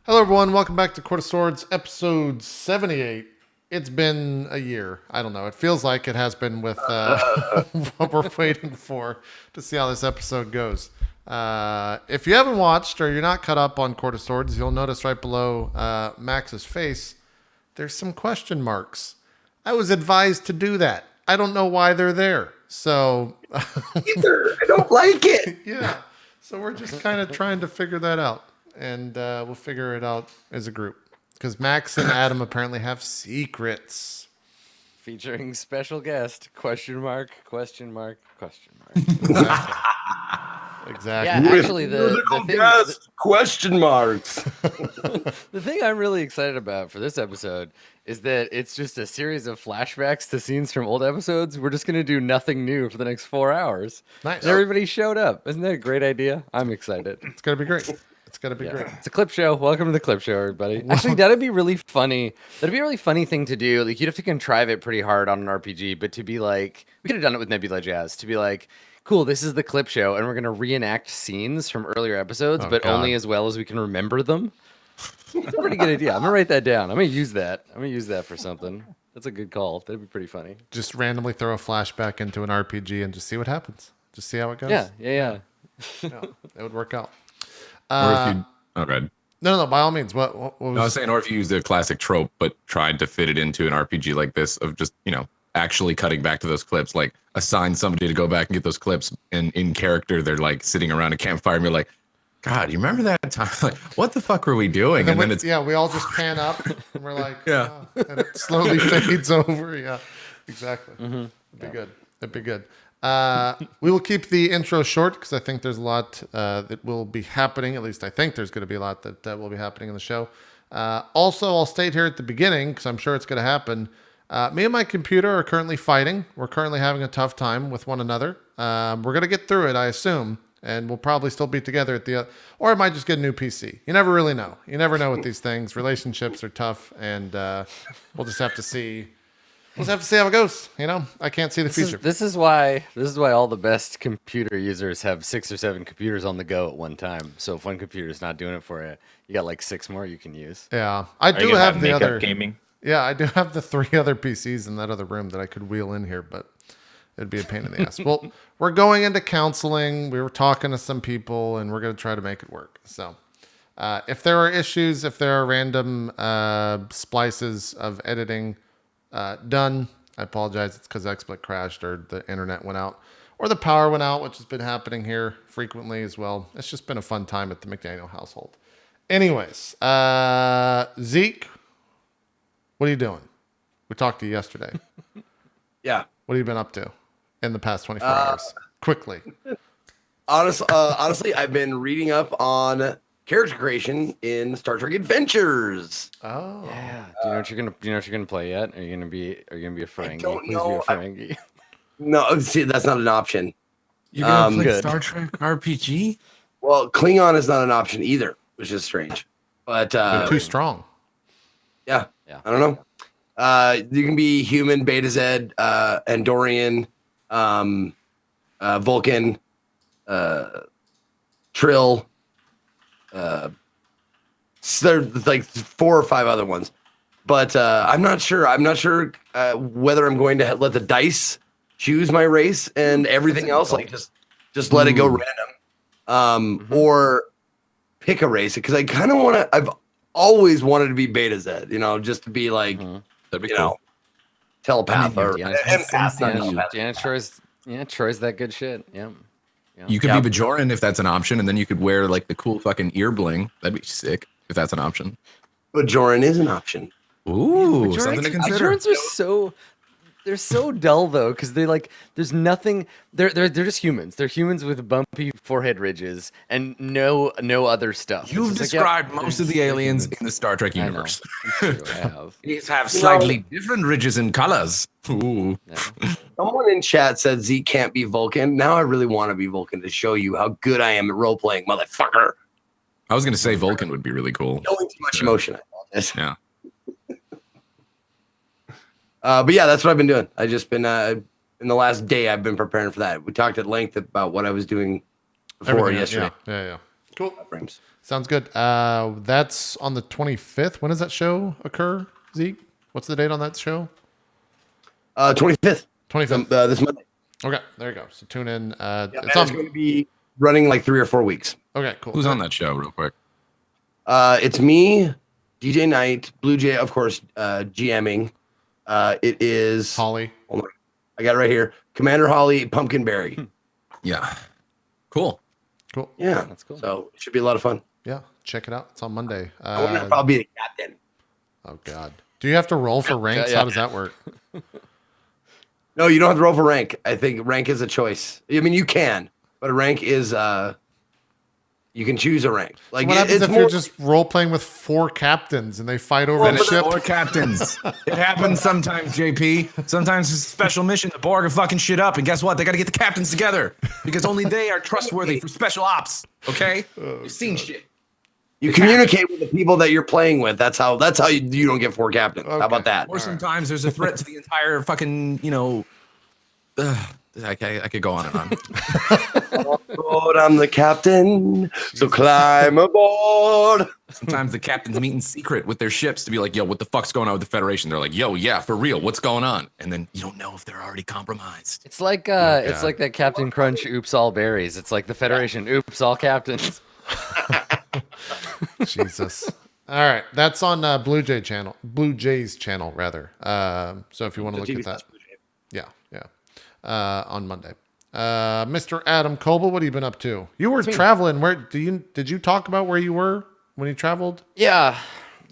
Hello, everyone. Welcome back to Court of Swords, episode 78. It's been a year. I don't know. It feels like it has been with what we're waiting for to see how this episode goes. If you haven't watched or you're not caught up on Court of Swords, you'll notice right below Max's face, there's some question marks. I was advised to do that. I don't know why they're there. So, either. I don't like it. Yeah. So we're just kind of trying to figure that out. And we'll figure it out as a group. Because Max and Adam apparently have secrets. Featuring special guest, question mark. Exactly. Yeah, actually, the thing, guest, question marks. the thing I'm really excited about for this episode is that it's just a series of flashbacks to scenes from old episodes. We're just going to do nothing new for the next 4 hours. Nice. And everybody showed up. Isn't that a great idea? I'm excited. It's going to be great. It's going to be great. It's a clip show. Welcome to the clip show, everybody. Actually, that'd be really funny. That'd be a really funny thing to do. Like, you'd have to contrive it pretty hard on an RPG, but to be like, we could have done it with Nebula Jazz, to be like, cool, this is the clip show, and we're going to reenact scenes from earlier episodes, but only as well as we can remember them. That's a pretty good idea. I'm going to write that down. I'm going to use that. I'm going to use that for something. That's a good call. That'd be pretty funny. Just randomly throw a flashback into an RPG and just see what happens. Just see how it goes. Yeah. Yeah, it would work out. Or if you, oh, good. No, by all means. What was... No, I was saying, or if you used a classic trope, but tried to fit it into an RPG like this of just, actually cutting back to those clips, like assign somebody to go back and get those clips, and in character, they're like sitting around a campfire and you're like, God, you remember that time? Like, what the fuck were we doing? And then it's we all just pan up and we're like, yeah. Oh, and it slowly fades over. Yeah, exactly. It'd be good. It'd be good. We will keep the intro short because I think there's a lot that will be happening. At least I think there's going to be a lot that will be happening in the show. Also, I'll state here at the beginning because I'm sure it's going to happen. Me and my computer are currently fighting. We're currently having a tough time with one another. We're going to get through it, I assume, and we'll probably still be together at the or I might just get a new PC. You never really know. You never know with these things. Relationships are tough, and we'll just have to see. We'll just have to see how it goes. I can't see the future. This is why all the best computer users have 6 or 7 computers on the go at one time. So if one computer is not doing it for you, you got like 6 more you can use. Yeah, I do have the other gaming. Yeah, I do have the 3 other PCs in that other room that I could wheel in here, but it'd be a pain in the ass. Well, we're going into counseling. We were talking to some people, and we're going to try to make it work. So if there are issues, if there are random splices of editing done, I apologize. It's because XSplit crashed or the internet went out or the power went out, which has been happening here frequently as well. It's just been a fun time at the McDaniel household. Anyways, Zeke, what are you doing? We talked to you yesterday. Yeah. What have you been up to in the past 24 hours? Quickly. Honestly, I've been reading up on character creation in Star Trek Adventures. Oh. Yeah. Do you know what you're gonna play yet? Are you gonna be a Ferengi? I don't Please know. be a Ferengi. No, see, that's not an option. You're going to play good. Star Trek RPG? Well, Klingon is not an option either, which is strange. But They're too strong. yeah, Yeah. I don't know. You can be human, Beta Z, Andorian, Vulcan, Trill. So there's like 4 or 5 other ones, but I'm not sure. I'm not sure whether I'm going to let the dice choose my race and everything else, like just let it go random, or pick a race, because I kind of want to. I've always wanted to be Beta Z, just to be like, That'd be cool. telepath or Janet Troy's that good shit. Yeah. You could be Bajoran if that's an option, and then you could wear like the cool fucking ear bling. That'd be sick if that's an option. Bajoran is an option. Ooh, something to consider. Bajorans are they're so dull though, because they like there's nothing. They're just humans. They're humans with bumpy forehead ridges and no other stuff. You've described most of the aliens in the Star Trek universe. I have. These have slightly different ridges and colors. Ooh. Yeah. Someone in chat said Zeke can't be Vulcan. Now I really want to be Vulcan to show you how good I am at role playing, motherfucker. I was gonna say Vulcan would be really cool. Showing too much emotion. I apologize. Yeah. But yeah, that's what I've been doing. I just been in the last day I've been preparing for that. We talked at length about what I was doing before yesterday. Yeah. Cool. Frames. Sounds good. That's on the 25th. When does that show occur, Zeke? What's the date on that show? 25th. 25th. This Monday. Okay, there you go. So tune in. It's going to be running like 3 or 4 weeks. Okay, cool. Who's on that show, real quick? It's me, DJ Knight, Blue Jay, of course, GMing. It is Holly. Hold on. I got it right here. Commander Holly, Pumpkinberry. Yeah. Cool. Cool. Yeah, That's cool. So it should be a lot of fun. Yeah, check it out. It's on Monday. I want to probably be the captain. Oh God. Do you have to roll for ranks? yeah. How does that work? No, you don't have to roll for rank. I think rank is a choice. I mean, you can, but a rank is you can choose a rank. Like What happens it's if more you're just role playing with 4 captains and they fight over the Finish ship? 4 captains. It happens sometimes, JP. Sometimes it's a special mission. The Borg are fucking shit up, and guess what? They got to get the captains together because only they are trustworthy for special ops. Okay, you've seen shit. you communicate with the people that you're playing with. That's how you don't get 4 captains. How about that? Or sometimes there's a threat to the entire fucking, I could go on and on. Lord, I'm the captain, so climb aboard. Sometimes the captains meet in secret with their ships to be like, yo, what the fuck's going on with the Federation? They're like, yo, yeah, for real, what's going on? And then you don't know if they're already compromised. It's like that Captain Crunch, oops all berries. It's like the Federation, oops all captains. Jesus. All right, that's on Blue Jays channel rather. So if you want to look at that, yeah, on Monday. Mr. Adam Coble, what have you been up to? You were traveling. Where did you talk about where you were when you traveled? Yeah.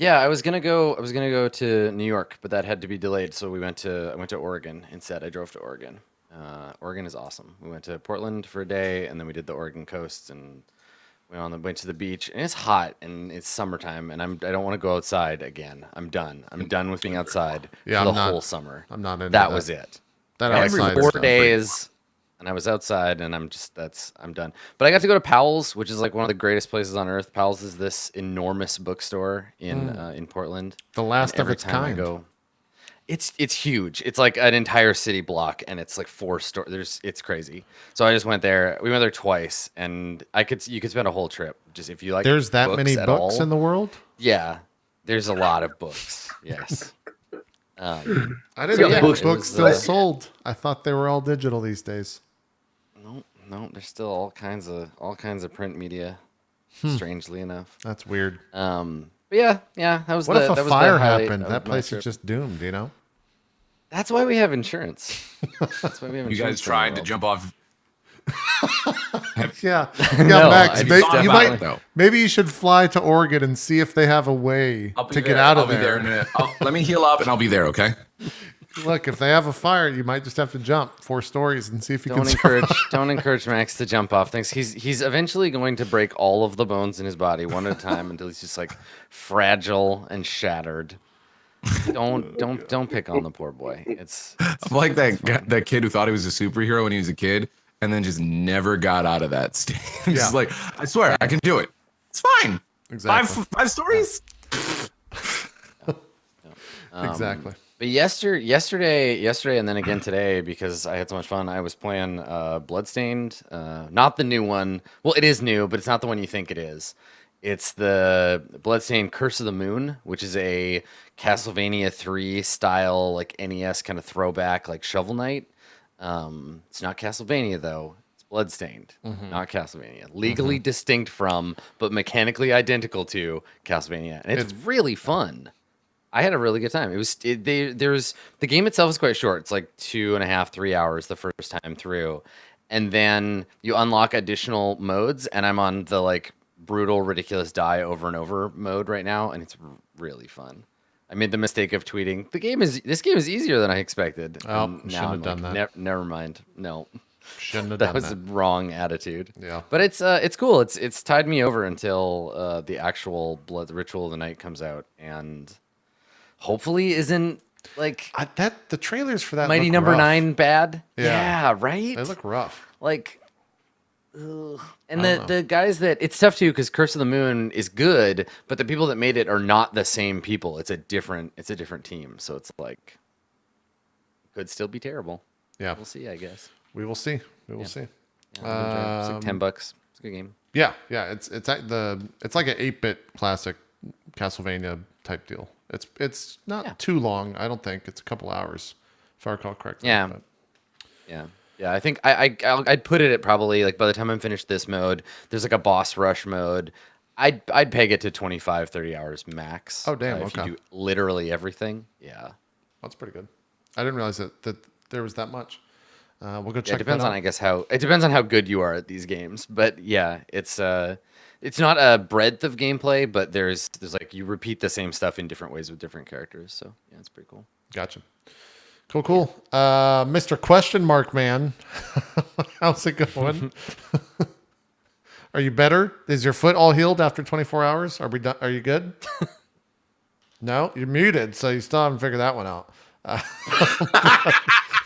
I was gonna go to New York, but that had to be delayed. So I went to Oregon instead. I drove to Oregon. Oregon is awesome. We went to Portland for a day, and then we did the Oregon coast and went to the beach. And it's hot and it's summertime, and I don't want to go outside again. I'm done. I'm done with being outside for the whole summer. I'm not into that. Was it. That Every outside 4 stuff. days, and I was outside, and I'm done. But I got to go to Powell's, which is like one of the greatest places on earth. Powell's is this enormous bookstore in Portland. The last of its Time I kind. go, it's huge. It's like an entire city block, and it's like 4 stores. It's crazy. So I just went there. We went there twice, and you could spend a whole trip just if you like. There's that many at books all. in the world? Yeah, there's a lot of books. Yes. I didn't know books books still sold. I thought they were all digital these days. No, there's still all kinds of print media. Strangely enough. That's weird. But yeah, that was. What if a that was fire the highlight happened? of That my place trip. is just doomed, you know? That's why we have insurance. That's why we have You insurance. guys tried to jump off. Yeah. No, Max, I may- thought you about might it, though. maybe you should fly to Oregon and see if they have a way to get out of there. Let me heal up and I'll be there, okay? Look, if they have a fire, you might just have to jump 4 stories and see if you can Don't encourage Max to jump off things. He's eventually going to break all of the bones in his body one at a time until he's just like fragile and shattered. Don't pick on the poor boy. I'm like that kid who thought he was a superhero when he was a kid and then just never got out of that state. Just like, I swear, I can do it. It's fine. Exactly. Five stories? Exactly. But yesterday, and then again today, because I had so much fun, I was playing Bloodstained. Not the new one. Well, it is new, but it's not the one you think it is. It's the Bloodstained Curse of the Moon, which is a Castlevania 3 style, like NES kind of throwback, like Shovel Knight. It's not Castlevania though. It's Bloodstained, not Castlevania. Legally distinct from, but mechanically identical to Castlevania, and it's really fun. I had a really good time. The game itself is quite short. It's like 2.5, 3 hours the first time through, and then you unlock additional modes. And I'm on the like brutal, ridiculous die over and over mode right now, and it's really fun. I made the mistake of tweeting, this game is easier than I expected. Oh, And shouldn't have done that. Never mind. No, Shouldn't have that done was that. the wrong attitude. Yeah. But it's cool. It's tied me over until the actual the Ritual of the Night comes out, and hopefully isn't like The trailers for that Mighty look Number rough. 9 bad. Yeah. Yeah, right. They look rough. Like, ugh. And the guys that it's tough too because Curse of the Moon is good, but the people that made it are not the same people. It's a different team. So it's like could still be terrible. Yeah. We'll see. I guess. We will see. We will see. Yeah, it's like $10. It's a good game. Yeah, it's like it's like an 8-bit classic Castlevania type deal. It's not too long. I don't think it's a couple hours, if I recall correctly. Yeah. But. Yeah. I think I'd put it at probably like by the time I'm finished this mode, there's like a boss rush mode. I'd peg it to 25, 30 hours max. Oh damn! If Okay, you do literally everything. Yeah. that's pretty good. I didn't realize that there was that much. We'll go Yeah, check. it depends that on out. I guess it depends on how good you are at these games. But yeah, it's not a breadth of gameplay, but there's like you repeat the same stuff in different ways with different characters. So yeah, it's pretty cool. Gotcha. Cool. Mr. Question Mark Man, how's it going? Are you better? Is your foot all healed after 24 hours? Are we done? Are you good? No, you're muted, so you still haven't figured that one out.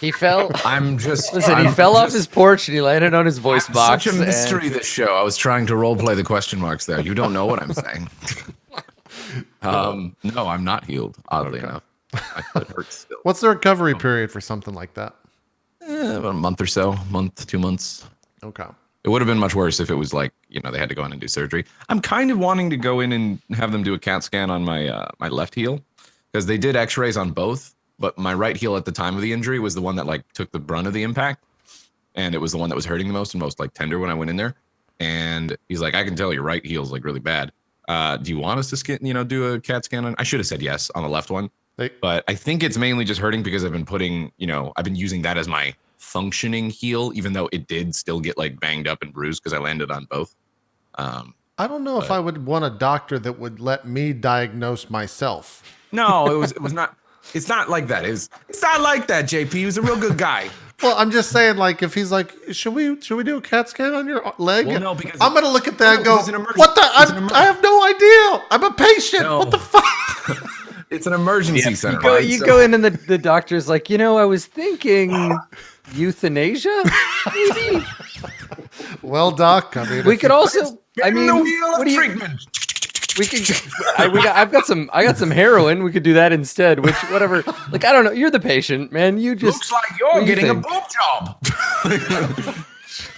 He fell. He fell off his porch and he landed on his voice box. Such a and- mystery, this show. I was trying to role play the question marks there. You don't know what I'm saying. No, I'm not healed, oddly enough. My foot hurts still. What's the recovery period for something like that? About a month or so, 2 months. Okay. It would have been much worse if it was like, they had to go in and do surgery. I'm kind of wanting to go in and have them do a CAT scan on my my left heel because they did x-rays on both, but my right heel at the time of the injury was the one that like took the brunt of the impact, and it was the one that was hurting the most and most like tender when I went in there. And he's like, I can tell your right heel's like really bad. Do you want us to do a CAT scan on? I should have said yes on the left one. But I think it's mainly just hurting because I've been using that as my functioning heel, even though it did still get like banged up and bruised because I landed on both. I don't know if I would want a doctor that would let me diagnose myself. No, it was not. It's not like that. It's not like that, JP. He was a real good guy. Well, I'm just saying, like, if he's like, should we do a CAT scan on your leg? Well, no, because I'm gonna look at that and go, it's an emergency. what the? I have no idea. I'm a patient. No. What the fuck? It's an emergency center. You go in and the doctor's like, I was thinking euthanasia, maybe. Well, doc, I mean, We could also. I mean, the wheel of what do you? treatment. We could. I got some heroin. We could do that instead. Which whatever. Like I don't know. You're the patient, man. You just Looks like you're getting a boob job.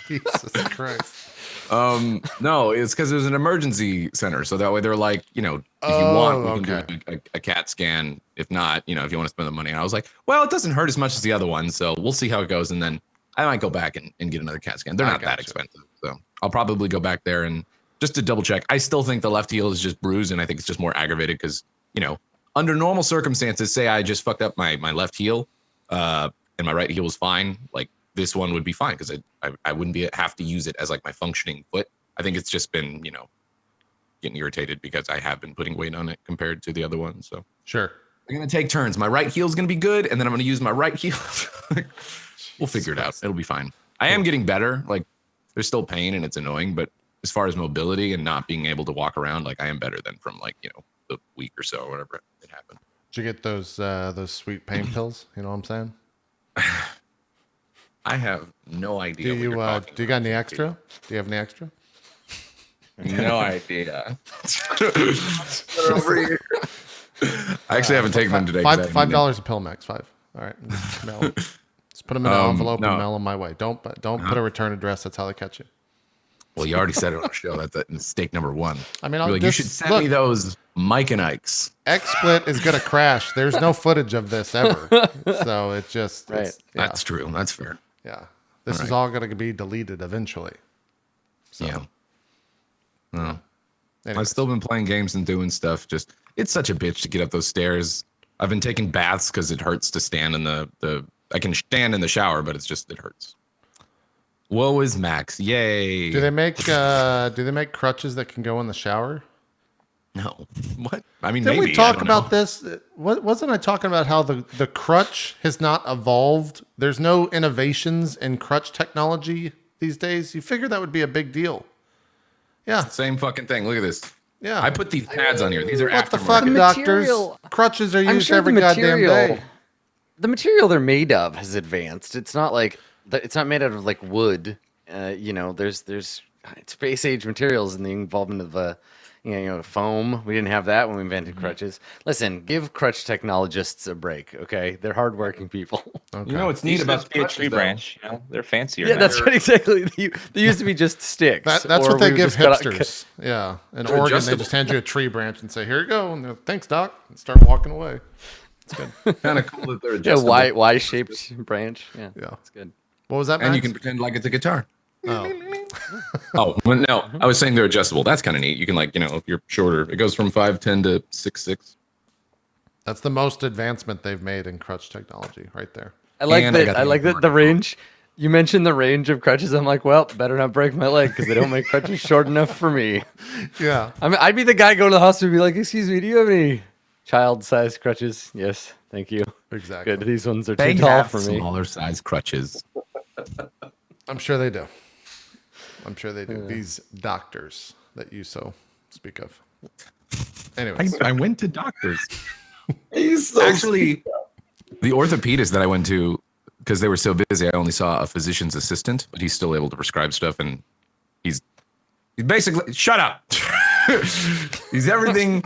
Jesus Christ. No, it's because it was an emergency center, so that way they're like, if you want, we can do a CAT scan. If not, if you want to spend the money. And I was like, well, it doesn't hurt as much as the other one, so we'll see how it goes, and then I might go back and get another CAT scan. They're not that expensive, so I'll probably go back there and just to double check. I still think the left heel is just bruised, and I think it's just more aggravated because under normal circumstances, say I just fucked up my left heel, and my right heel was fine, like. This one would be fine because I wouldn't have to use it as like my functioning foot. I think it's just been, getting irritated because I have been putting weight on it compared to the other one. So Sure. I'm going to take turns. My right heel is going to be good. And then I'm going to use my right heel. We'll figure it out. It'll be fine. I am getting better. Like there's still pain and it's annoying, but as far as mobility and not being able to walk around, like I am better than from like, the week or so or whatever it happened. Did you get those sweet pain pills? You know what I'm saying? I have no idea. Do what you you're talking do you got about. any extra? Do you have any extra? No idea. Over here. I actually haven't taken them today. $5 a pill, Max. $5. All right. Mail. Just put them in an envelope and mail them my way. Don't put a return address. That's how they catch you. Well, you already said it on the show. That's mistake number one. I mean, you should send me those Mike and Ike's. XSplit is gonna crash. There's no footage of this ever, so it just Right. That's true. That's fair. Yeah, this is all gonna be deleted eventually. So, Yeah. No. anyways. I've still been playing games and doing stuff. Just it's such a bitch to get up those stairs. I've been taking baths because it hurts to stand in the. I can stand in the shower, but it hurts. Woe is Max. Yay. Do they make crutches that can go in the shower? No. What? I mean, Didn't maybe. we talk I don't about know. this? Wasn't I talking about how the crutch has not evolved? There's no innovations in crutch technology these days. You figure that would be a big deal. Yeah. Same fucking thing. Look at this. Yeah. I put these pads on here. These are What the fuck, aftermarket. doctors? material- Crutches are I'm used sure every the goddamn day. the material they're made of has advanced. It's not like it's not made out of like wood. There's space age materials and the involvement of foam. We didn't have that when we invented crutches. Listen, give crutch technologists a break, okay? They're hardworking people. Okay. You know what's neat Used to about just be a tree branch. They're fancier. Yeah, now. that's right, exactly. They used to be just sticks. That's or what they we give just got- hipsters. Yeah. In They're Oregon, they adjustable. just hand you a tree branch and say, "Here you go." And they're, "Thanks, Doc." And start walking away. It's good. kind of cool that they're Yeah, adjustable. Y-shaped branch. Yeah, Yeah. that's good. What was that, And you Max? can pretend like it's a guitar. Oh. Oh, well, no. I was saying they're adjustable. That's kind of neat. You can if you're shorter, it goes from 5'10" to 6'6". That's the most advancement they've made in crutch technology right there. I like And I that. got I the like that the range. You mentioned the range of crutches. I'm like, well, better not break my leg because they don't make crutches short enough for me. Yeah. I mean, I'd be the guy going to the hospital and be like, "Excuse me, do you have any child-sized crutches?" Yes, thank you. Exactly. Good. These ones are They too tall have for me. smaller size crutches. I'm sure they do. I'm sure they do. These doctors that you so speak of. Anyways. I went to doctors. He's so Actually, the orthopedist that I went to, because they were so busy, I only saw a physician's assistant, but he's still able to prescribe stuff, and he's basically shut up. He's everything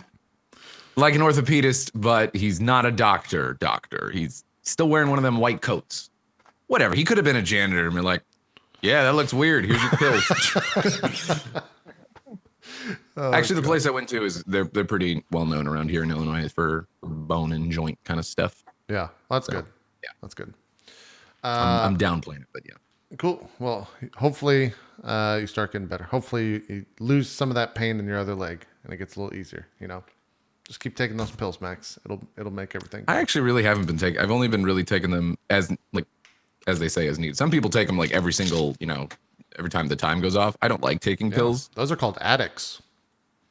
like an orthopedist, but he's not a doctor. He's still wearing one of them white coats. Whatever. He could have been a janitor and been like, "Yeah, that looks weird. Here's your pills." Actually, the place I went to is they're pretty well known around here in Illinois for bone and joint kind of stuff. Yeah. Well, that's good. yeah. That's good. I'm downplaying it, but yeah. Cool. Well, hopefully you start getting better. Hopefully you lose some of that pain in your other leg and it gets a little easier, Just keep taking those pills, Max. It'll make everything I good. actually really haven't been taking. I've only been really taking them as they say, as needed. Some people take them like every single, every time the time goes off. I don't like taking pills. Those are called addicts.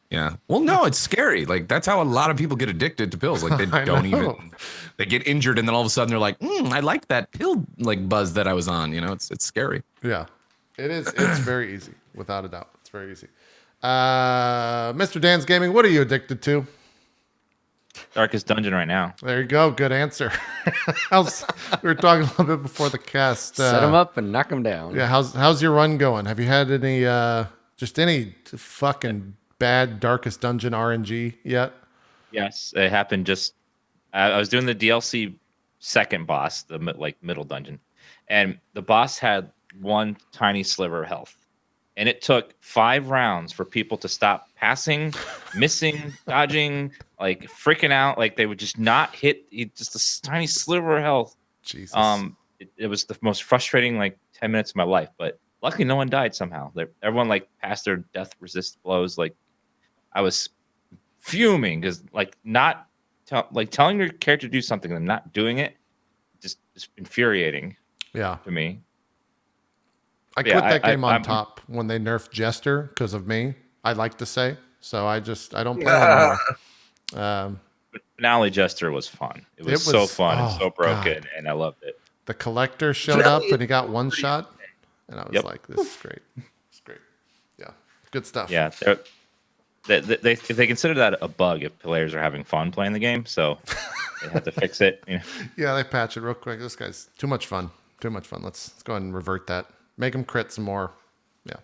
Yeah. Well, no, it's scary. Like that's how a lot of people get addicted to pills. Like they I don't know. even. They get injured, and then all of a sudden they're like, "I like that pill buzz that I was on." It's scary. Yeah. It is. It's very easy, without a doubt. It's very easy. Mr. DansGaming, what are you addicted to? Darkest dungeon right now. There you go. Good answer. We were talking a little bit before the cast. Set them up and knock them down. Yeah. How's your run going? Have you had any any fucking bad Darkest Dungeon RNG yet? Yes, it happened just. I was doing the DLC second boss, the middle dungeon, and the boss had one tiny sliver of health, and it took 5 rounds for people to stop passing, missing, dodging, freaking out, they would just not hit just a tiny sliver of health. Jesus. It was the most frustrating 10 minutes of my life, but luckily no one died somehow. Everyone passed their death resist blows. I was fuming because telling your character to do something and them not doing it just infuriating Yeah. to me. I quit that game on top when they nerfed Jester because of me. I like to say. So I don't play anymore. Finale Jester was fun. It was so fun and so broken, and I loved it. The collector showed up and he got one shot, and I was like, "This is great. It's great. Yeah, good stuff." Yeah, they if they consider that a bug if players are having fun playing the game, so they have to fix it. Yeah, they patch it real quick. This guy's too much fun. Too much fun. Let's go ahead and revert that. Make him crit some more. Yeah.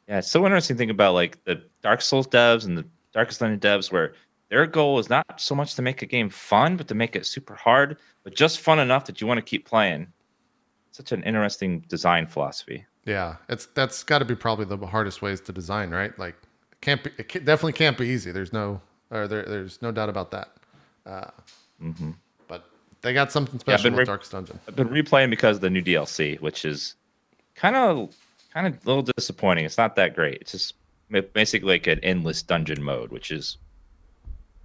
Yeah, it's so interesting to think about the Dark Souls devs and the Darkest Dungeon devs where their goal is not so much to make a game fun, but to make it super hard, but just fun enough that you want to keep playing. Such an interesting design philosophy. Yeah, that's got to be probably the hardest ways to design, right? It definitely can't be easy. There's no doubt about that. But they got something special with Darkest Dungeon. I've been replaying because of the new DLC, which is kind of a little disappointing. It's not that great. It's just basically an endless dungeon mode, which is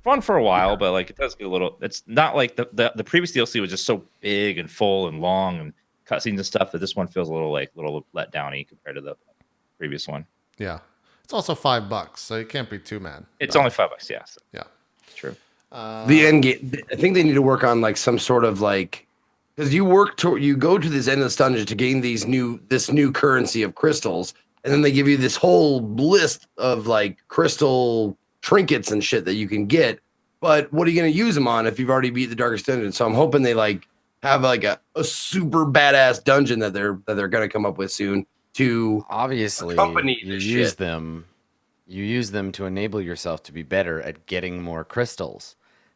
fun for a while, but it does get a little. It's not like the previous DLC was just so big and full and long and cutscenes and stuff that this one feels a little let downy compared to the previous one. Yeah, it's also $5, so you can't be too mad. It's only $5. Yeah. So. Yeah, True. The end game. I think they need to work on some sort of because you go to this endless dungeon to gain this new currency of crystals, and then they give you this whole list of crystal trinkets and shit that you can get. But what are you going to use them on if you've already beat the Darkest Dungeon? So I'm hoping they have a super badass dungeon that they're going to come up with soon to Obviously, accompany you this use shit. them. you use them to enable yourself to be better at getting more crystals.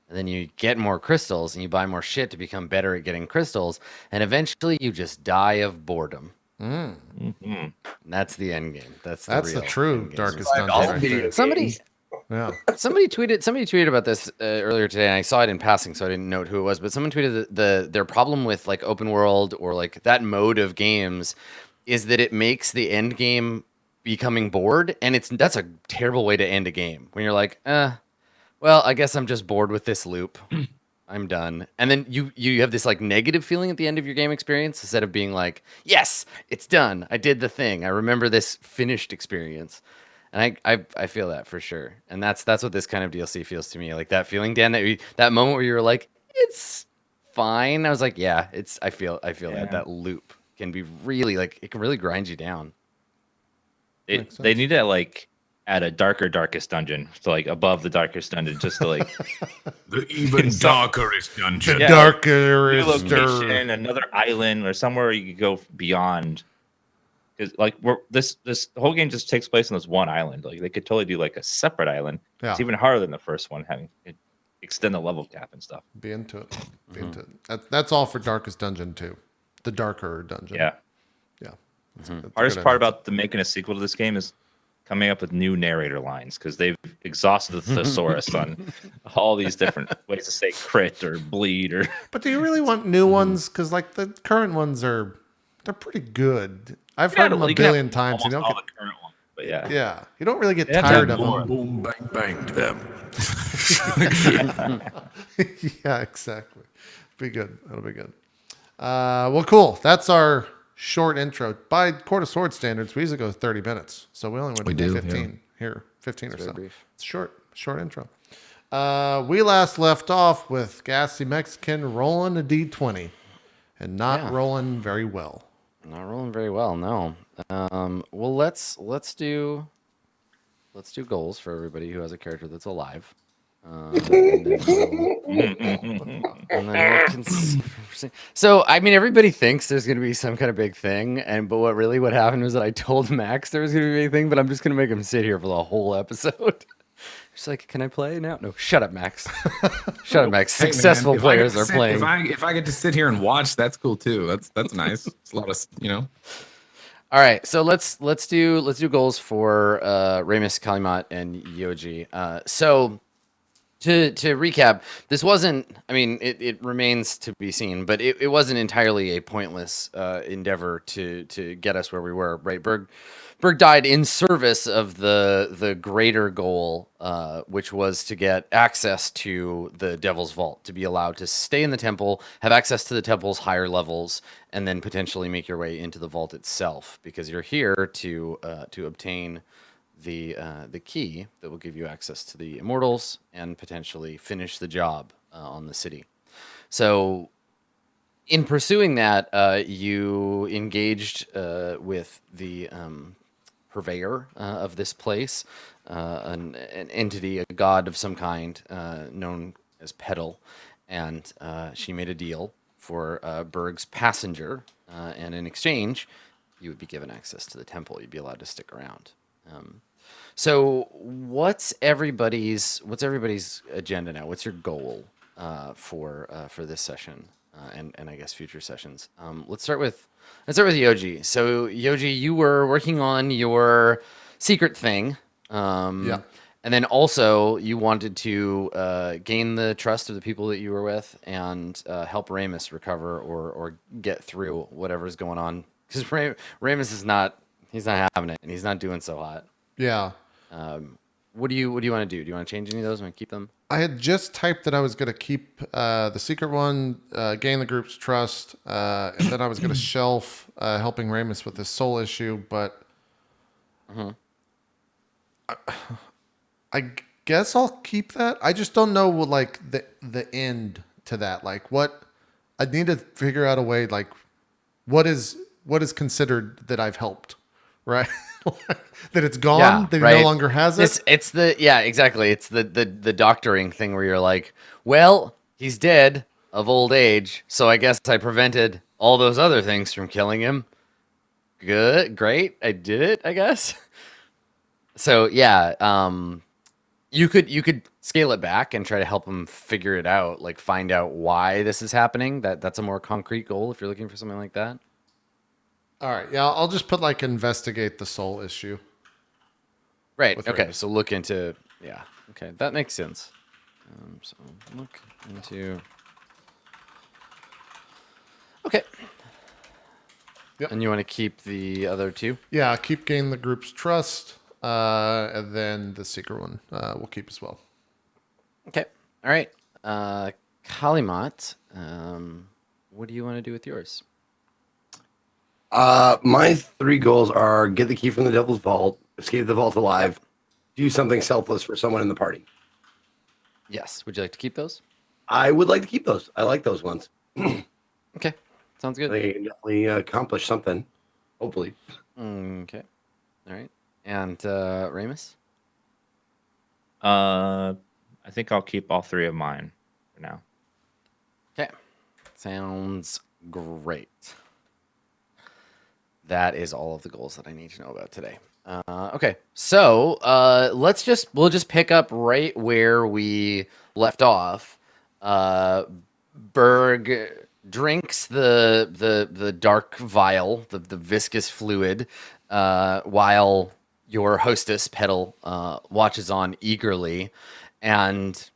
And then you get more crystals and you buy more shit to become better at getting crystals. And eventually you just die of boredom. Mhm. And that's the end game. That's the That's real the true end game. darkest All dungeon right video there. Somebody Yeah. tweeted about this earlier today, and I saw it in passing, so I didn't note who it was. But someone tweeted that their problem with like open world or like that mode of games is that it makes the end game becoming bored, and that's a terrible way to end a game when you're like, well, I guess I'm just bored with this loop. I'm done. And then you have this like negative feeling at the end of your game experience instead of being like, yes, it's done. I did the thing. I remember this finished experience. And I feel that for sure. And that's what this kind of DLC feels to me. Like that feeling, Dan, that moment where you were like, it's fine. I was like, yeah, I feel Yeah. that loop can be really like, it can really grind you down. They need to like add a darkest dungeon, so like above the darkest dungeon, just to like The even darkerest dungeon. Yeah, Darker new is location, another island, or somewhere you could go beyond. Because like this whole game just takes place on this one island. Like they could totally do like a separate island. Yeah. It's even harder than the first one, having it extend the level cap and stuff. Be into it. Be into it. That's all for Darkest Dungeon 2. The darker dungeon. Yeah. Yeah. That's a Hardest good part idea. about making a sequel to this game is coming up with new narrator lines, because they've exhausted the thesaurus on all these different ways to say crit or bleed or. But do you really want new ones? Because like the current ones they're pretty good. I've heard them a You can have billion times. You almost don't all the current ones, but yeah. yeah, you don't really get They have to tired have of more. them. Boom, bang, bang to them. Yeah, exactly. Be good. That'll be good. Well, cool. That's our short intro. By Court of Swords standards, we usually go 30 minutes. So we only went We do, 15 here. 15 or very so. brief. It's short intro. We last left off with GassyMexican rolling a D20 and not rolling very well. Not rolling very well, no. Well, let's do goals for everybody who has a character that's alive. And then so I mean, everybody thinks there's going to be some kind of big thing, but what happened was that I told Max there was going to be a big thing, but I'm just going to make him sit here for the whole episode. She's like, "Can I play now?" No, shut up, Max. Shut up, Max. Hey, man, Successful if I get players to are sit- playing. If I get to sit here and watch, that's cool too. That's nice. It's a lot of All right, so let's do goals for Remus, Kalimat, and Yoji. So to recap, this wasn't. I mean, it remains to be seen, but it wasn't entirely a pointless endeavor to get us where we were. Right, Berg died in service of the greater goal, which was to get access to the Devil's Vault, to be allowed to stay in the temple, have access to the temple's higher levels, and then potentially make your way into the vault itself, because you're here to obtain the key that will give you access to the immortals and potentially finish the job on the city. So in pursuing that, you engaged with the purveyor of this place, an entity, a god of some kind, known as Petal, and she made a deal for Berg's passenger, and in exchange, you would be given access to the temple. You'd be allowed to stick around. So, what's everybody's agenda now? What's your goal for this session and I guess future sessions? Let's start with Yoji. So Yoji, you were working on your secret thing. Yeah. And then also you wanted to gain the trust of the people that you were with and help Remus recover or get through whatever's going on. Because Remus he's not having it and he's not doing so hot. Yeah. What do you want to do? Do you want to change any of those? Want to keep them? I had just typed that I was going to keep the secret one, gain the group's trust, and then I was going to shelf helping Remus with his soul issue, but I guess I'll keep that. I just don't know like the end to that. Like what I need to figure out a way like what is considered that I've helped, right? That it's gone, that he no longer has it. It's exactly. It's the doctoring thing where you're like, well, he's dead of old age, so I guess I prevented all those other things from killing him. Good, great, I did it, I guess. So yeah, you could scale it back and try to help him figure it out, like find out why this is happening. That's a more concrete goal if you're looking for something like that. All right. Yeah, I'll just put like investigate the soul issue. Right. With Okay. Ramus. So look into Okay, that makes sense. So look into. Okay. Yep. And you want to keep the other two? Yeah, keep gaining the group's trust, and then the secret one we'll keep as well. Okay. All right. Kalimat, what do you want to do with yours? My 3 goals are get the key from the devil's vault, escape the vault alive, do something selfless for someone in the party. Yes. Would you like to keep those? I would like to keep those. I like those ones. Okay. Sounds good. They definitely accomplish something, hopefully. Okay. All right. And Ramus? I think I'll keep all 3 of mine for now. Okay. Sounds great. That is all of the goals that I need to know about today. Okay, so we'll just pick up right where we left off. Berg drinks the dark vial, the viscous fluid, while your hostess Petal watches on eagerly, and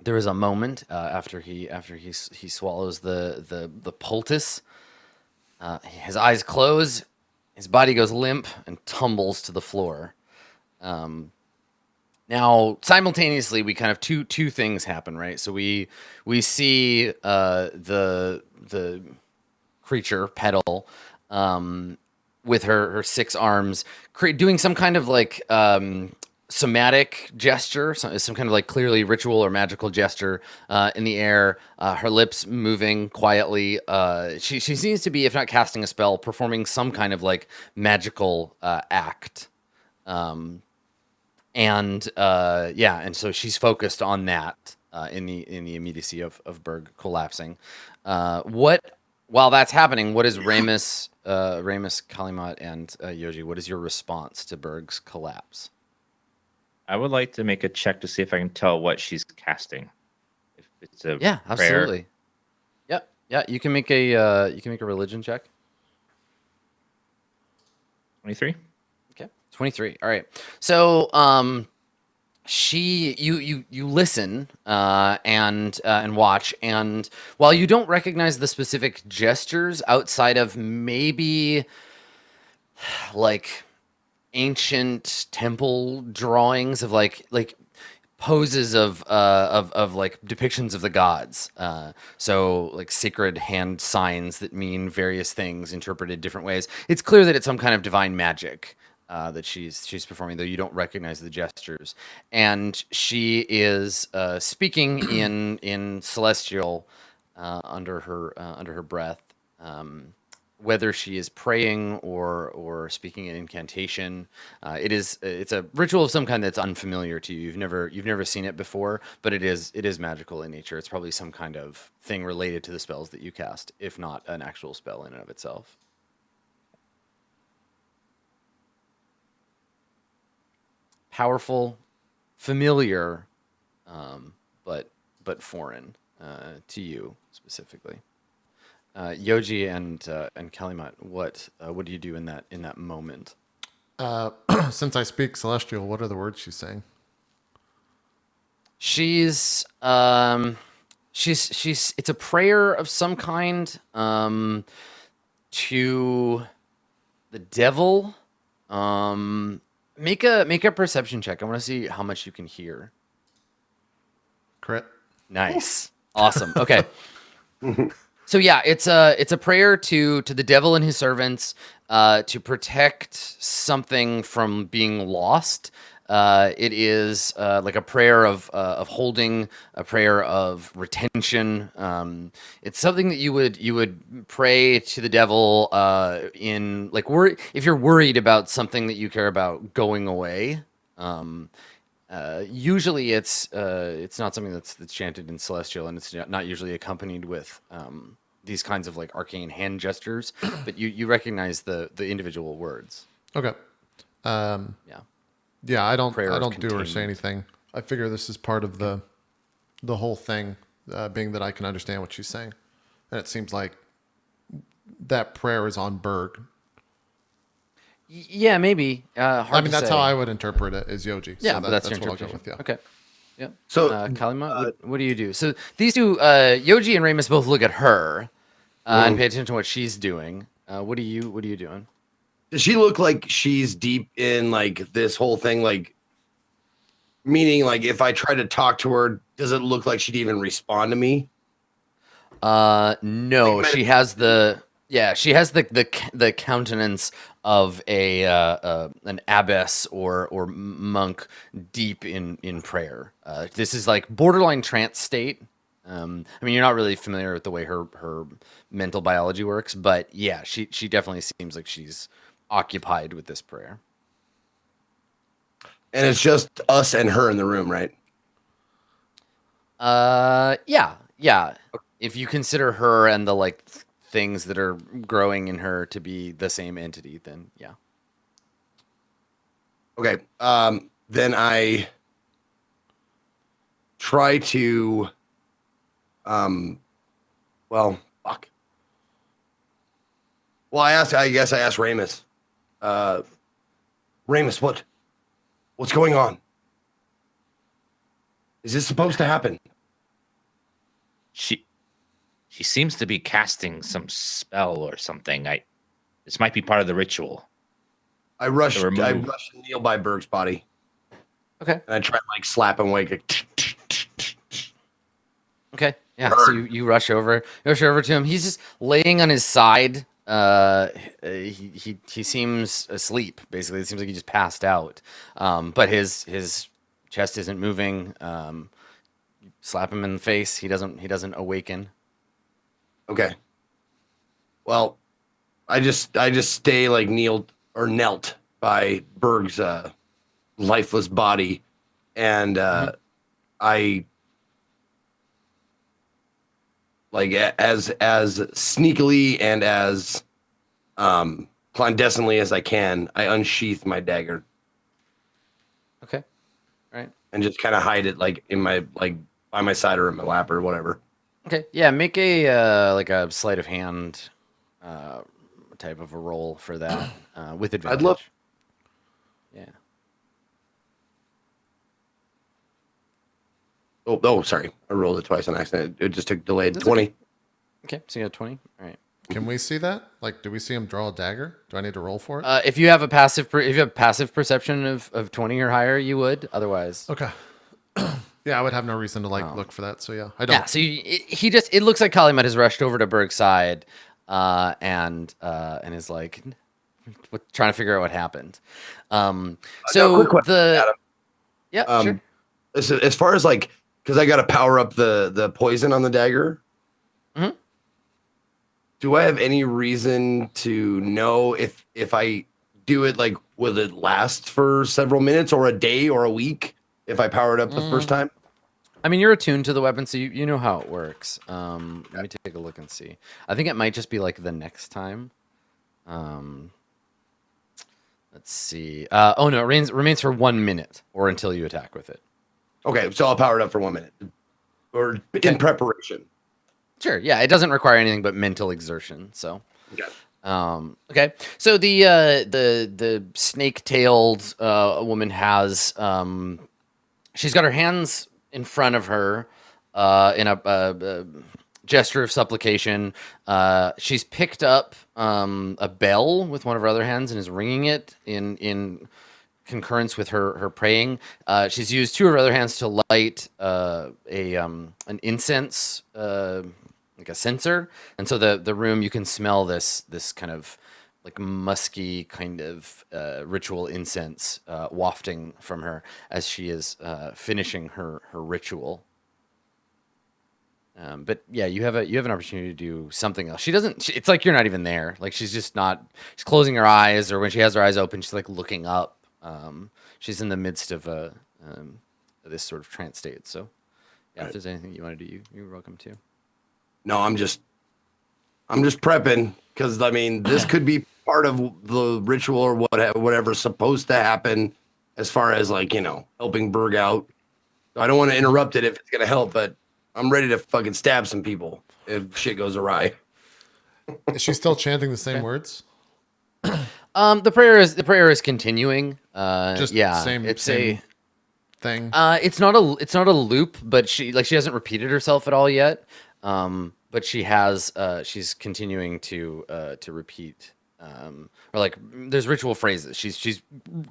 there is a moment after he swallows the poultice. His eyes close, his body goes limp and tumbles to the floor. Now, simultaneously, we kind of two things happen, right? So we see the creature Petal with her 6 arms doing some kind of like somatic gesture, some kind of like clearly ritual or magical gesture in the air, her lips moving quietly. She seems to be, if not casting a spell, performing some kind of like magical act. And so she's focused on that in the immediacy of Berg collapsing. While that's happening, what is Ramus, Kalimat, and Yoji? What is your response to Berg's collapse? I would like to make a check to see if I can tell what she's casting. If it's a prayer. Absolutely. Yep. Yeah, you can make a religion check. 23. Okay. 23. All right. So you listen and watch, and while you don't recognize the specific gestures outside of maybe like ancient temple drawings of like poses of like depictions of the gods, so like sacred hand signs that mean various things interpreted different ways, it's clear that it's some kind of divine magic that she's performing, though you don't recognize the gestures. And she is speaking in celestial under her breath. Whether she is praying or speaking an incantation, it's a ritual of some kind that's unfamiliar to you. You've never seen it before, but it is magical in nature. It's probably some kind of thing related to the spells that you cast, if not an actual spell in and of itself. Powerful, familiar, but foreign to you specifically. Yoji and Kalimat, what do you do in that moment? Since I speak celestial, what are the words she's saying? She's it's a prayer of some kind to the devil. Make a perception check. I want to see how much you can hear. Crit. Nice. Awesome. Okay. So yeah, it's a prayer to the devil and his servants to protect something from being lost. It is like a prayer of holding, a prayer of retention. It's something that you would pray to the devil in like if you're worried about something that you care about going away. Usually it's not something that's chanted in celestial, and it's not usually accompanied with these kinds of like arcane hand gestures, but you recognize the individual words. Okay. Yeah. Yeah, I don't prayer of do or say containment. anything. I figure this is part of the whole thing, being that I can understand what she's saying, and it seems like that prayer is on Berg. Yeah, maybe. Hard I mean, to that's say. how I would interpret it as Yoji. Yeah, so but that's your what I'll go interpretation. with. Yeah. Okay. Yeah. So, Kalima, what do you do? So these two, Yoji and Ramus, both look at her and pay attention to what she's doing. What are you doing? does she look like she's deep in like this whole thing? Like, meaning, like, if I try to talk to her, does it look like she'd even respond to me? No, Like, she has the the countenance of a an abbess or monk deep in prayer. This is like borderline trance state. I mean, you're not really familiar with the way her mental biology works, but yeah, she definitely seems like she's occupied with this prayer. And it's just us and her in the room, right? Yeah. If you consider her and the like things that are growing in her to be the same entity, then yeah. Okay. Then I try to well, fuck. Well, I guess I asked Ramus. Ramus, what's going on? Is this supposed to happen? She seems to be casting some spell or something. This might be part of the ritual. I rush To remove. and kneel by Berg's body. Okay. And I try and like slap him awake. Okay. Yeah. So you rush over to him. He's just laying on his side. He seems asleep. Basically, it seems like he just passed out. But his chest isn't moving. Slap him in the face. He doesn't awaken. Okay. Well, I just stay like knelt by Berg's lifeless body, and I like as sneakily and as clandestinely as I can, I unsheath my dagger Okay. All right. and just kind of hide it like in my like by my side or in my lap or whatever. Okay. Yeah. Make a like a sleight of hand type of a roll for that with advantage. love- Yeah. Oh, sorry, I rolled it twice on accident. It just took delayed. That's 20. Okay. So you got 20. All right. Can we see that? Like, do we see him draw a dagger? Do I need to roll for it? If you have a passive perception of 20 or higher, you would. Otherwise, Okay. Yeah, I would have no reason to like look for that. So yeah, I don't. yeah. So it looks like Kalimat has rushed over to Berg's side, and is like trying to figure out what happened. Now, So quick question, the Adam. yeah, sure. As far as like, because I got to power up the poison on the dagger. Mhm. Do I have any reason to know if I do it, like, will it last for several minutes or a day or a week if I power it up the first time? I mean, you're attuned to the weapon, so you know how it works. Let me take a look and see. I think it might just be like the next time. Let's see. Oh no, it remains for 1 minute or until you attack with it. Okay, so I'll power it up for 1 minute or in preparation. Sure. Yeah, it doesn't require anything but mental exertion. So. Okay. Okay. So the snake-tailed woman has she's got her hands in front of her in a gesture of supplication. She's picked up a bell with one of her other hands and is ringing it in concurrence with her praying. She's used two of her other hands to light an incense, like a censer, and so the room, you can smell this kind of like musky kind of ritual incense wafting from her as she is finishing her ritual. But yeah, you have an opportunity to do something else. It's like you're not even there. Like she's closing her eyes, or when she has her eyes open, she's like looking up. She's in the midst of this sort of trance state. So yeah, Right. if there's anything you want to do, you're welcome to. No, I'm just prepping because I mean this could be part of the ritual or whatever's supposed to happen, as far as like, helping Berg out. I don't want to interrupt it if it's gonna help, but I'm ready to fucking stab some people if shit goes awry. Is she still chanting the same Okay. words? The prayer is continuing. Yeah, same it's same thing. it's not a loop, but she hasn't repeated herself at all yet. But she has she's continuing to repeat or like there's ritual phrases. She's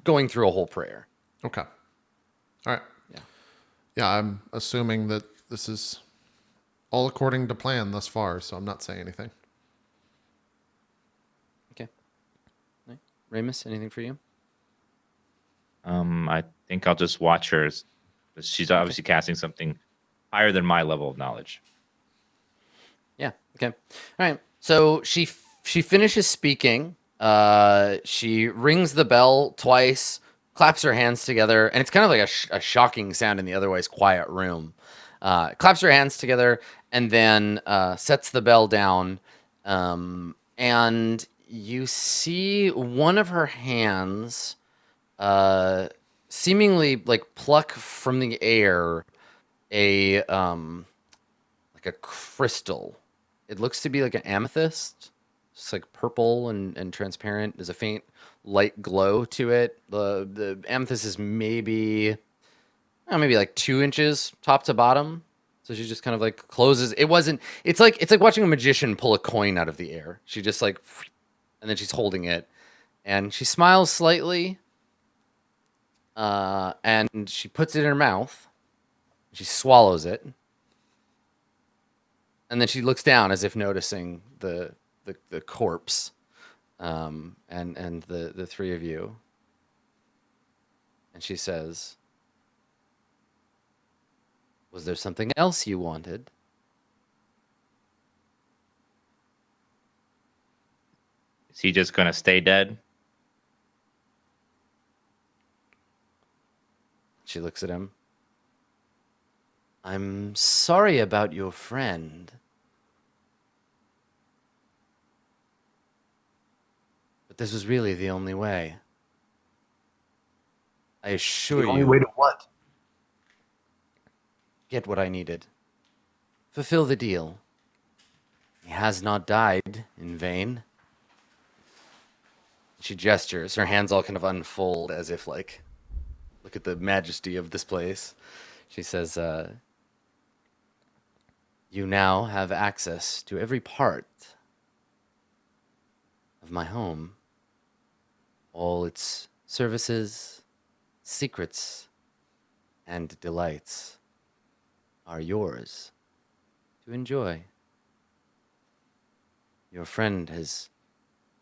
going through a whole prayer. Okay. All right. Yeah, I'm assuming that this is all according to plan thus far, so I'm not saying anything. Okay. Right. Ramus, anything for you? I think I'll just watch her. She's obviously casting something higher than my level of knowledge. Yeah. Okay. All right. So she finishes speaking. She rings the bell twice, claps her hands together, and it's kind of like a shocking sound in the otherwise quiet room. Claps her hands together and then sets the bell down. And you see one of her hands seemingly like pluck from the air a like a crystal. It looks to be like an amethyst. It's like purple and transparent. There's a faint light glow to it. The amethyst is maybe like 2 inches top to bottom. So she just kind of like closes. It's like watching a magician pull a coin out of the air. She just like, and then she's holding it and she smiles slightly. And she puts it in her mouth. She swallows it. And then she looks down as if noticing the corpse, and the three of you. And she says, "Was there something else you wanted?" Is he just gonna stay dead? She looks at him. "I'm sorry about your friend. But this was really the only way. I assure The you, only way to what? get what I needed. Fulfill the deal. He has not died in vain." She gestures. Her hands all kind of unfold as if like, look at the majesty of this place. She says, "You now have access to every part of my home. All its services, secrets, and delights are yours to enjoy. Your friend has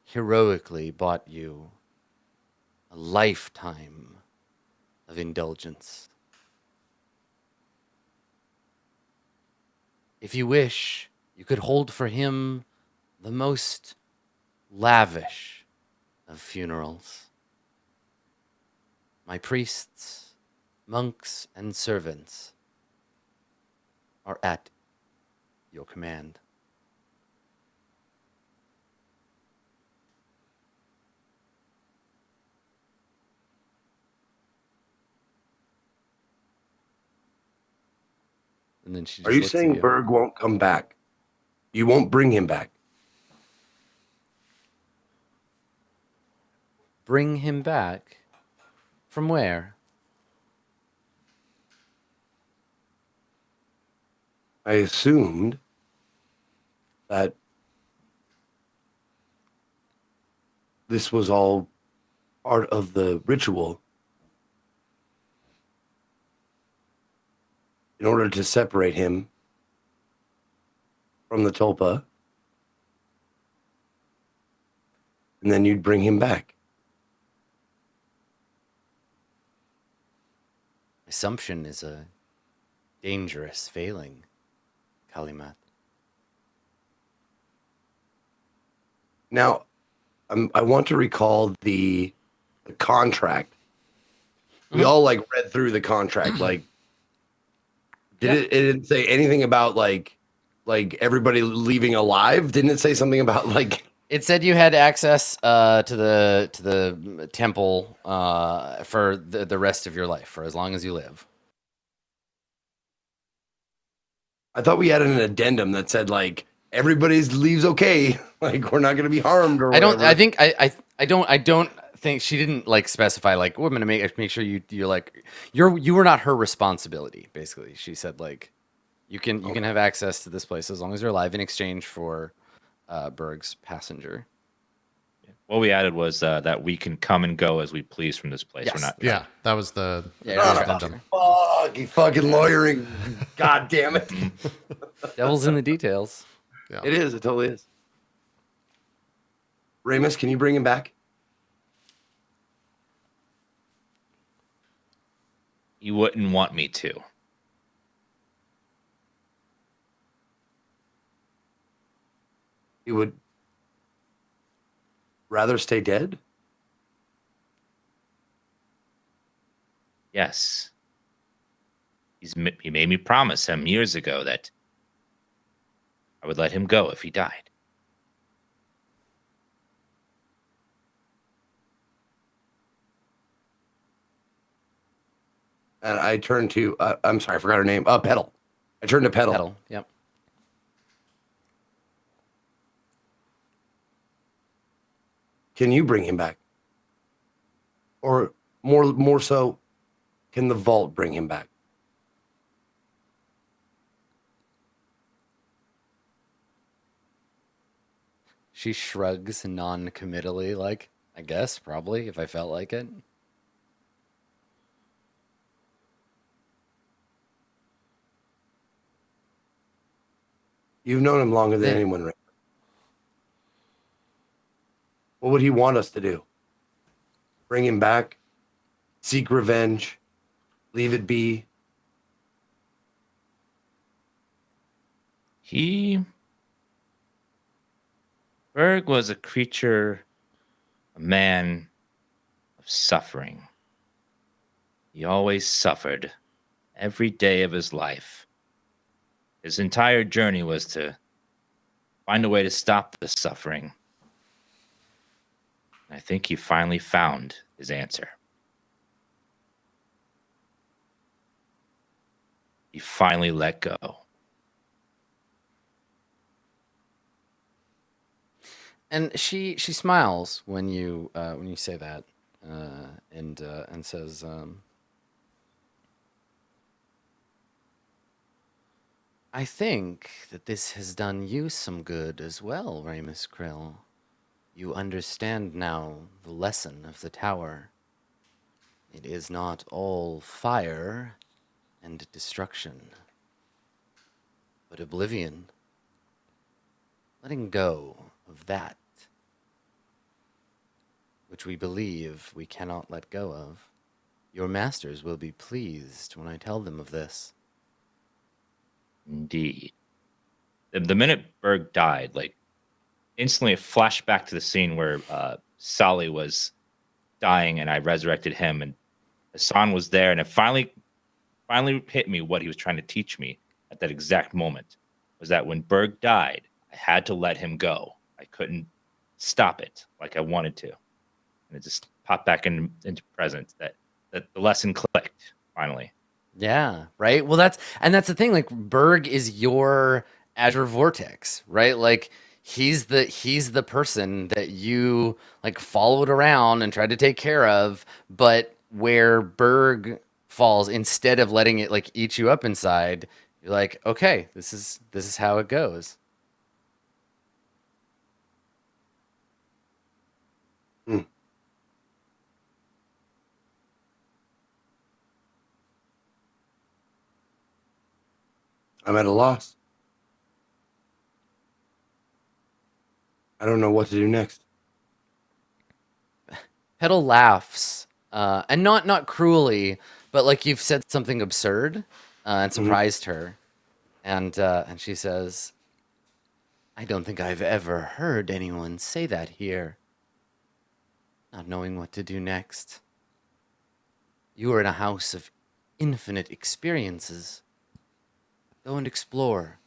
heroically bought you a lifetime of indulgence. If you wish, you could hold for him the most lavish of funerals. My priests, monks, and servants are at your command." And then she just Are you looks at saying you. Berg won't come back? You won't bring him back? Bring him back? From where? I assumed that this was all part of the ritual in order to separate him from the tulpa, and then you'd bring him back. Assumption is a dangerous failing, Kalimat. Now, I want to recall the contract. We all like read through the contract. Like, it didn't say anything about like everybody leaving alive? Didn't it say something about like It said you had access to the temple for the rest of your life, for as long as you live. I thought we had an addendum that said like everybody's leaves okay, like we're not going to be harmed or whatever. I don't think she didn't like specify like we're gonna make sure you were not her responsibility. Basically, she said like you can have access to this place as long as you're alive in exchange for Berg's passenger. What we added was that we can come and go as we please from this place. Yes. We're not. Yeah, that was the. You fucking lawyering. God damn it. Devil's in the details. Yeah. It is. It totally is. Ramus, can you bring him back? You wouldn't want me to. You would rather stay dead? Yes. He made me promise him years ago that I would let him go if he died. And I turned to, I'm sorry, I forgot her name. Petal. I turned to Petal. Petal. Yep. Can you bring him back? Or more so, can the vault bring him back? She shrugs non-committally, like, I guess, probably, if I felt like it. You've known him longer than Yeah. anyone, right? What would he want us to do? Bring him back? Seek revenge? Leave it be? Berg was a creature, a man of suffering. He always suffered every day of his life. His entire journey was to find a way to stop the suffering. I think he finally found his answer. He finally let go. And she smiles when you say that, and says, "I think that this has done you some good as well, Ramus Krill. You understand now the lesson of the tower. It is not all fire and destruction, but oblivion. Letting go of that which we believe we cannot let go of. Your masters will be pleased when I tell them of this." Indeed. The minute Berg died, like instantly it flashed back to the scene where Sally was dying and I resurrected him and Hassan was there and it finally hit me what he was trying to teach me at that exact moment was that when Berg died, I had to let him go. I couldn't stop it like I wanted to. And it just popped back into present that the lesson clicked finally. Yeah, right. Well, that's the thing. Like Berg is your Azure Vortex, right? Like he's the person that you like followed around and tried to take care of, but where Berg falls, instead of letting it like eat you up inside, you're like, okay, this is how it goes. I'm at a loss. I don't know what to do next. Petal laughs, and not cruelly, but like you've said something absurd, and surprised her, and she says, "I don't think I've ever heard anyone say that here. Not knowing what to do next. You are in a house of infinite experiences. Go and explore.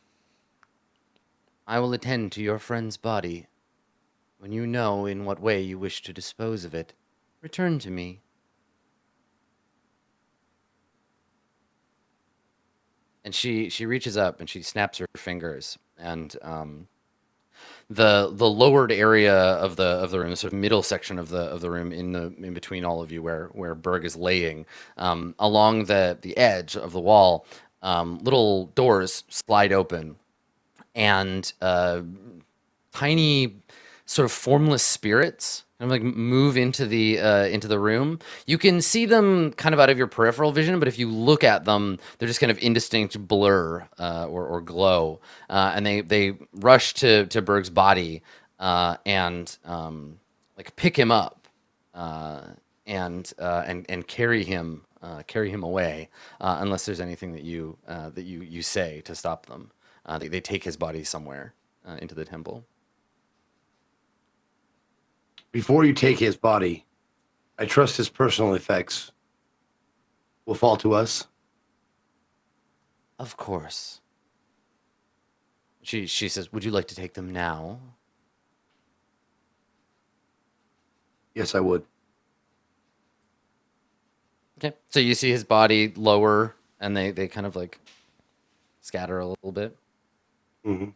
I will attend to your friend's body when you know in what way you wish to dispose of it, return to me. And she reaches up and she snaps her fingers, and the lowered area of the room, the sort of middle section of the room in between all of you, where Berg is laying, along the edge of the wall, little doors slide open, and tiny sort of formless spirits kind of like move into the room. You can see them kind of out of your peripheral vision, but if you look at them, they're just kind of indistinct blur or glow, and they rush to Berg's body and like pick him up and carry him away, unless there's anything that you say to stop them. They take his body somewhere into the temple. Before you take his body, I trust his personal effects will fall to us. Of course. She says, "Would you like to take them now?" Yes, I would. Okay. So you see his body lower, and they kind of like scatter a little bit. Mm-hmm.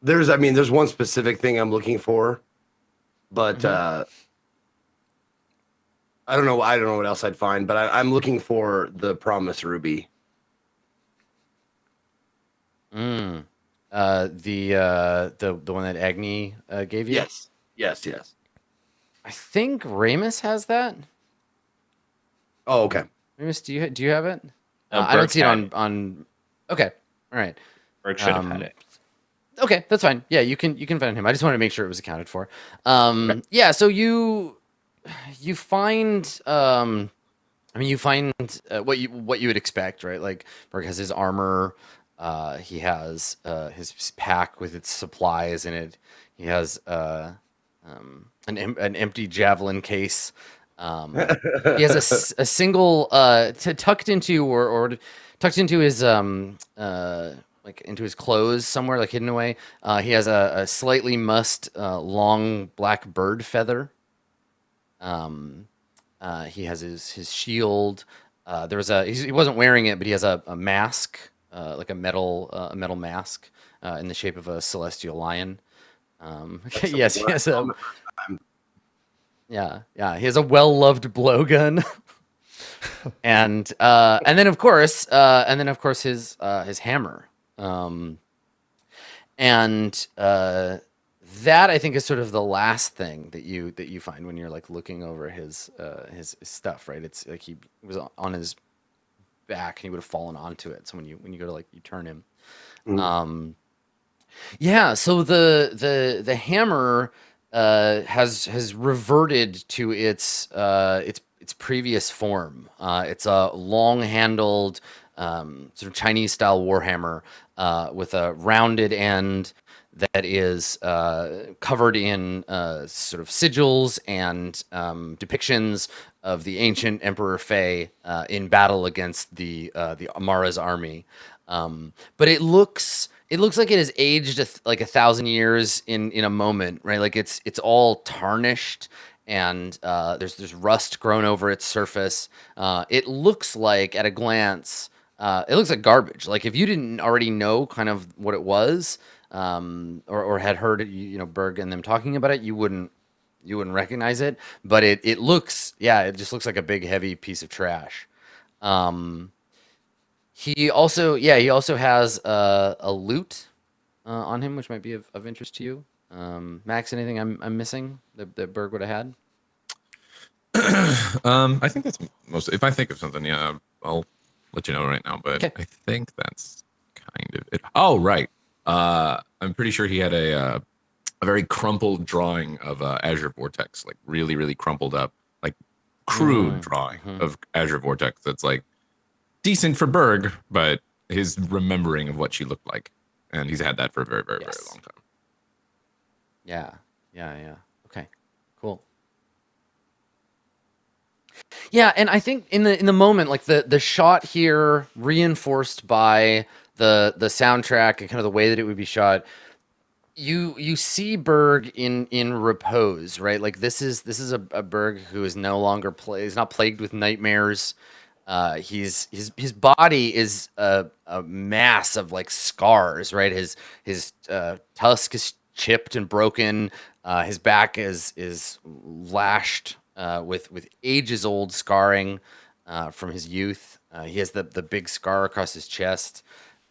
There's one specific thing I'm looking for, but I don't know what else I'd find, but I'm looking for the promise ruby. The one that Agni gave you? Yes. I think Ramus has that. Oh, okay. Ramus, do you have it? No, I don't Berg see it had on. Okay, all right. Berg should have had it. Okay, that's fine. Yeah, you can find him. I just wanted to make sure it was accounted for. Yeah, so you find you find what you would expect, right? Like Berg has his armor, he has his pack with its supplies in it. He has an empty javelin case. He has a single tucked into tucked into his like into his clothes somewhere, like hidden away. He has a slightly mussed long black bird feather. He has his shield. He wasn't wearing it, but he has a mask, like a metal mask in the shape of a celestial lion. Yes, he has a. Yeah. He has a well-loved blowgun, and then of course his hammer, and that I think is sort of the last thing that you find when you're like looking over his stuff, right? It's like he was on his back and he would have fallen onto it. So when you go to like you turn him, yeah. So the hammer has reverted to its previous form. It's a long-handled sort of Chinese-style warhammer with a rounded end that is covered in sort of sigils and depictions of the ancient Emperor Fei in battle against the Amara's army. But it looks like it has aged like 1,000 years in a moment, right? Like it's all tarnished and there's rust grown over its surface. It looks like at a glance, it looks like garbage. Like if you didn't already know kind of what it was, or had heard Berg and them talking about it, you wouldn't recognize it. But it just looks like a big heavy piece of trash. He also has a lute on him, which might be of interest to you. Max, anything I'm missing that Berg would have had? I think that's most. If I think of something, yeah, I'll let you know right now. But Okay. I think that's kind of it. Oh, right. I'm pretty sure he had a very crumpled drawing of Azure Vortex, like really, really crumpled up, like crude drawing of Azure Vortex. That's like decent for Berg, but his remembering of what she looked like, and he's had that for a very, very, very long time. Yeah. Okay, cool. Yeah, and I think in the moment, like the shot here, reinforced by the soundtrack and kind of the way that it would be shot, you see Berg in repose, right? Like this is a Berg who is no longer he's not plagued with nightmares. His body is a mass of like scars, right? His tusk is chipped and broken. His back is lashed with ages old scarring from his youth. He has the big scar across his chest.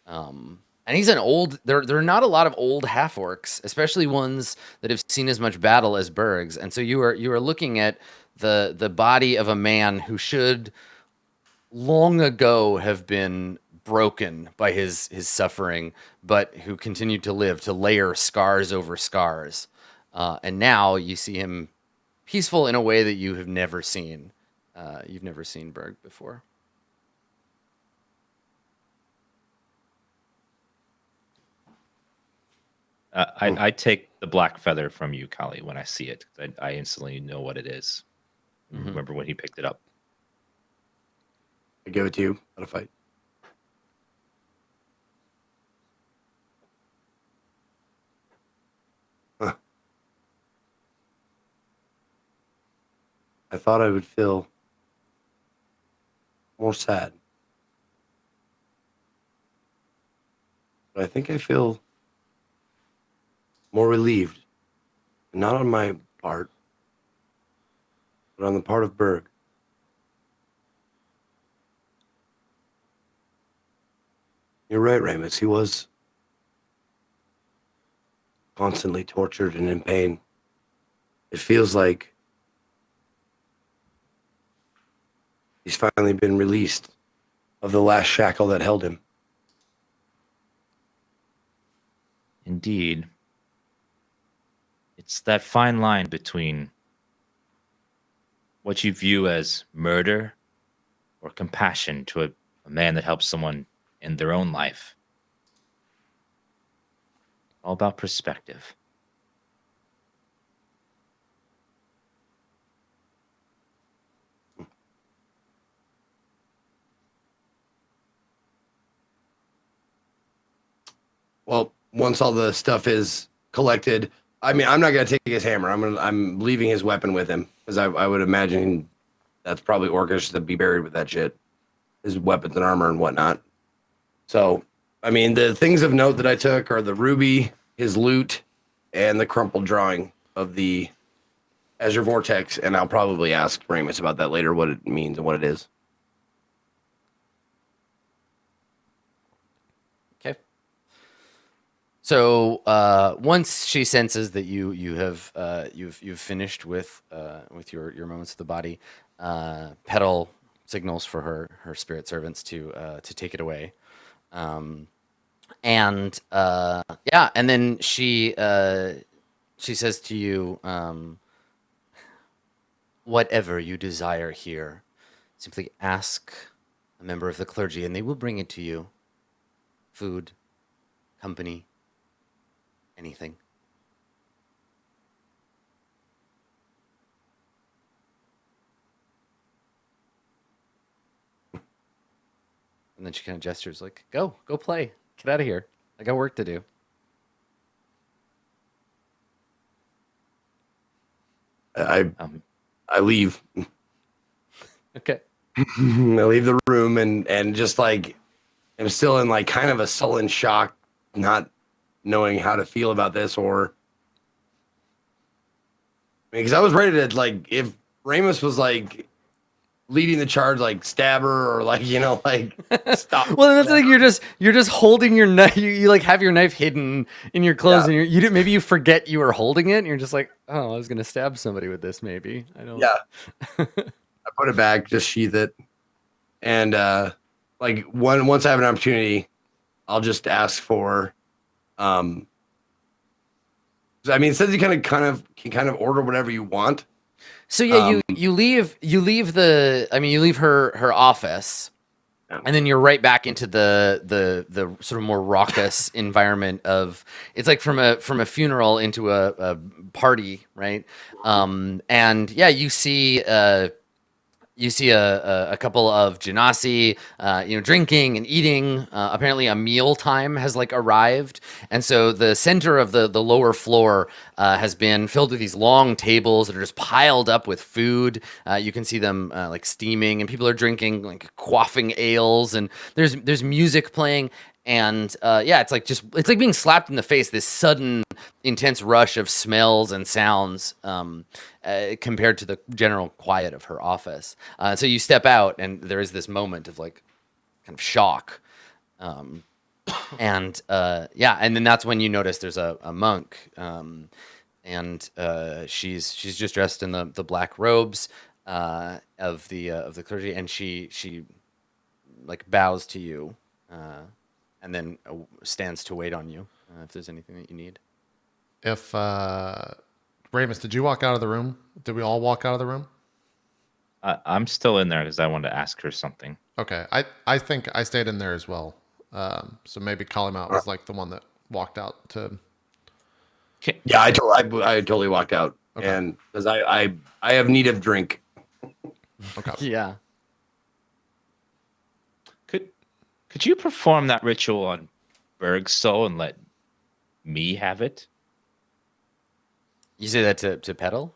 And he's an old. There are not a lot of old half orcs, especially ones that have seen as much battle as Berg's. And so you are looking at the body of a man who should long ago have been broken by his suffering, but who continued to live to layer scars over scars. And now you see him peaceful in a way that you have never seen. You've never seen Berg before. I take the black feather from you, Kali, when I see it. I instantly know what it is. Remember when he picked it up. I give it to you. Not a fight. Huh. I thought I would feel more sad. But I think I feel more relieved. Not on my part, but on the part of Berg. You're right, Ramus. He was constantly tortured and in pain. It feels like he's finally been released of the last shackle that held him. Indeed. It's that fine line between what you view as murder or compassion to a man that helps someone in their own life. All about perspective. Well, once all the stuff is collected, I mean, I'm not gonna take his hammer. I'm leaving his weapon with him because I would imagine that's probably orcish to be buried with that shit, his weapons and armor and whatnot. So, I mean, the things of note that I took are the ruby, his loot, and the crumpled drawing of the Azure Vortex. And I'll probably ask Ramus about that later, what it means and what it is. Okay. So once she senses that you have you've finished with your moments of the body, Petal signals for her spirit servants to take it away. And then she says to you, whatever you desire here, simply ask a member of the clergy and they will bring it to you. Food, company, anything. And then she kind of gestures like, go play. Get out of here. I got work to do. I leave. Okay. I leave the room and just like I'm still in like kind of a sullen shock, not knowing how to feel about this or because I was ready to like if Ramus was like leading the charge, like stab her or like like stop. Well, that's like you're just holding your knife. You like have your knife hidden in your clothes, and you didn't. Maybe you forget you were holding it, and you're just like, oh, I was gonna stab somebody with this. Maybe I don't. Yeah. I put it back, just sheath it, and like once I have an opportunity, I'll just ask for. I mean, it says you can order whatever you want. So yeah, you leave her office, and then you're right back into the sort of more raucous environment of it's like from a funeral into a party, right? And yeah, you see You see a couple of genasi, drinking and eating. Apparently, a meal time has like arrived, and so the center of the lower floor has been filled with these long tables that are just piled up with food. You can see them like steaming, and people are drinking like quaffing ales, and there's music playing, and it's like being slapped in the face. This sudden, intense rush of smells and sounds. Compared to the general quiet of her office. So you step out, and there is this moment of like kind of shock. And then that's when you notice there's a monk, and she's just dressed in the black robes of the clergy, and she like bows to you, and then stands to wait on you if there's anything that you need. If Ramus, did you walk out of the room? Did we all walk out of the room? I'm still in there because I wanted to ask her something. Okay, I think I stayed in there as well. So maybe calling out was like the one that walked out to. Okay. Yeah, I totally walked out, Okay. and because I have need of drink. Okay. Yeah. Could you perform that ritual on Berg's soul and let me have it? You say that to Petal?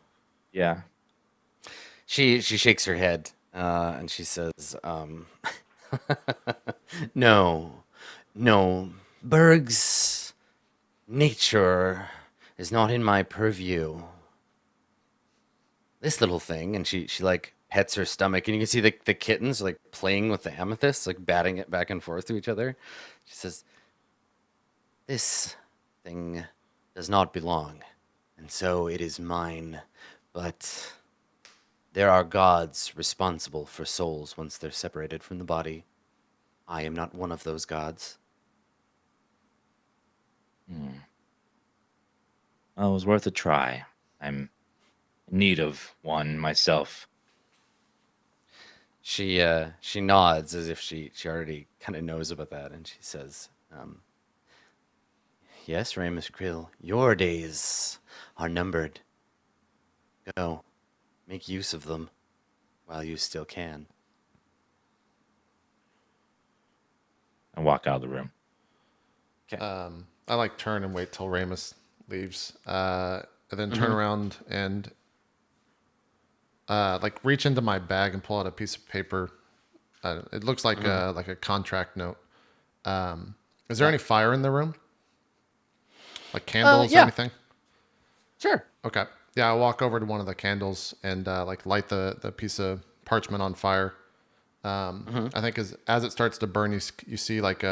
Yeah. She shakes her head and she says, "No, Berg's nature is not in my purview. This little thing," and she like pets her stomach, and you can see the kittens like playing with the amethyst, like batting it back and forth to each other. She says, "This thing does not belong, and so it is mine, but there are gods responsible for souls once they're separated from the body. I am not one of those gods." Well, it was worth a try. I'm in need of one myself. She nods as if she already kind of knows about that, and she says, "Yes, Ramus Krill, your days are numbered. Go, make use of them while you still can." And walk out of the room. I like turn and wait till Ramus leaves, and then turn around and like reach into my bag and pull out a piece of paper. It looks like a contract note. Is there any fire in the room? Like candles or yeah. anything? Sure. Okay. Yeah, I walk over to one of the candles and like light the piece of parchment on fire. I think as it starts to burn, you see like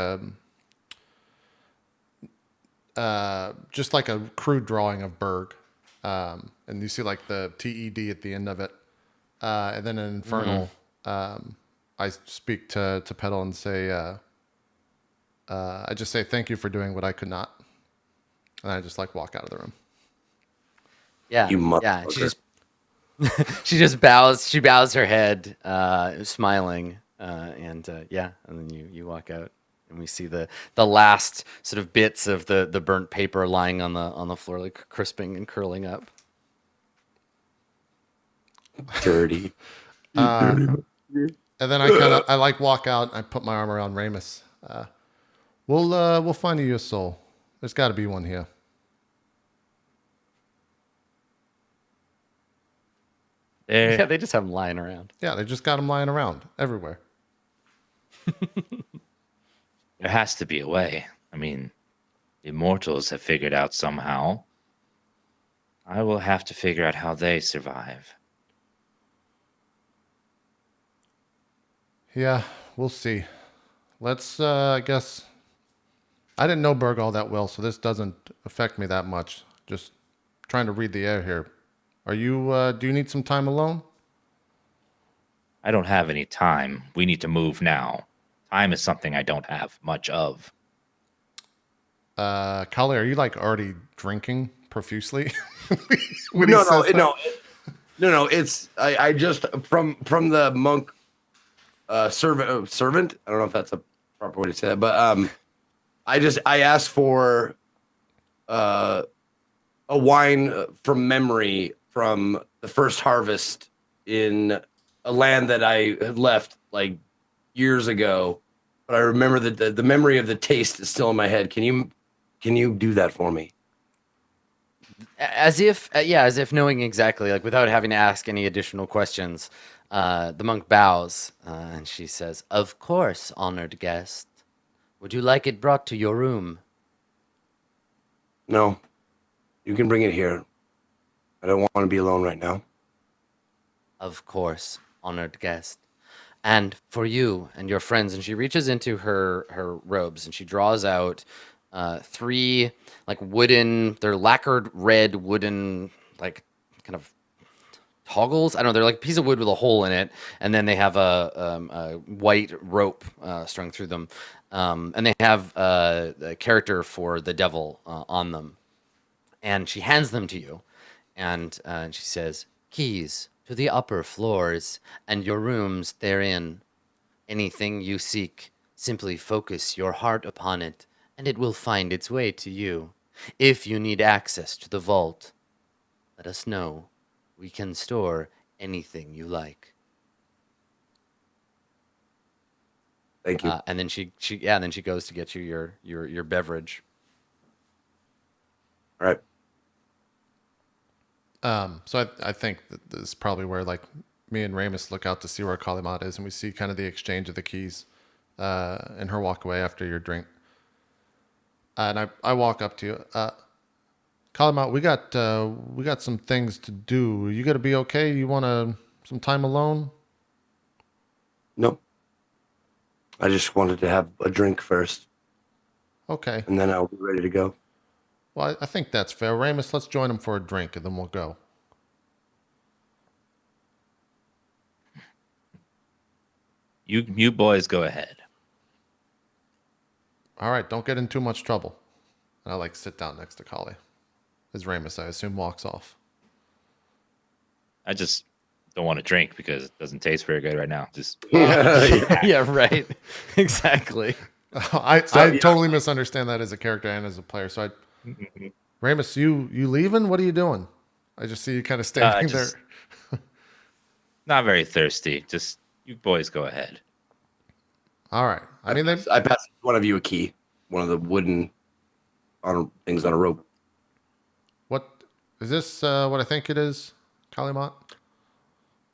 just like a crude drawing of Berg, and you see like the TED at the end of it, and then an infernal. I speak to Petal and say, I just say thank you for doing what I could not, and I just like walk out of the room. Yeah. You Yeah. And motherfucker. she just bows. She bows her head, smiling, and then you walk out, and we see the last sort of bits of the burnt paper lying on the floor, like crisping and curling up. Dirty. And then I like walk out. And I put my arm around Ramus. We'll find you a soul. There's got to be one here. Yeah, they just have them lying around. Yeah, they just got him lying around everywhere. There has to be a way. I mean, the immortals have figured out somehow. I will have to figure out how they survive. Yeah, we'll see. Let's, I guess. I didn't know Berg all that well, so this doesn't affect me that much. Just trying to read the air here. Are you, do you need some time alone? I don't have any time. We need to move now. Time is something I don't have much of. Kali, are you like already drinking profusely? When he No, says that? no. It's I just from the monk servant. I don't know if that's a proper way to say that, but I asked for a wine from memory from the first harvest in a land that I had left like years ago, but I remember that the memory of the taste is still in my head. Can you do that for me? As if, as if knowing exactly, like without having to ask any additional questions, the monk bows and she says, "Of course, honored guest. Would you like it brought to your room?" No, you can bring it here. I don't want to be alone right now. Of course, honored guest. And for you and your friends, and she reaches into her robes and she draws out three like wooden, they're lacquered red wooden like kind of toggles. I don't know, they're like a piece of wood with a hole in it, and then they have a white rope strung through them, and they have a character for the devil on them. And she hands them to you, and she says, "Keys to the upper floors and your rooms therein. Anything you seek, simply focus your heart upon it, and it will find its way to you. If you need access to the vault, let us know. We can store anything you like." Thank you. And then and then she goes to get you your beverage. All right. So I think that this is probably where like me and Ramus look out to see where Kalimat is, and we see kind of the exchange of the keys, and her walk away after your drink. And I walk up to you, Kalimat. We got some things to do. You gonna be okay? You want some time alone? No. I just wanted to have a drink first, Okay. and then I'll be ready to go. Well, I think that's fair. Ramus, let's join him for a drink, and then we'll go. You boys go ahead. All right, don't get in too much trouble. And I like sit down next to Kali. As Ramus, I assume, walks off. I just don't want to drink because it doesn't taste very good right now. Just Yeah, right. Exactly. I totally misunderstand that as a character and as a player. So Ramus, you leaving? What are you doing? I just see you kind of standing just- there. not very thirsty. Just you boys go ahead. All right. I mean, I passed one of you a key, one of the wooden things on a rope. what is this? What I think it is, Kalimat?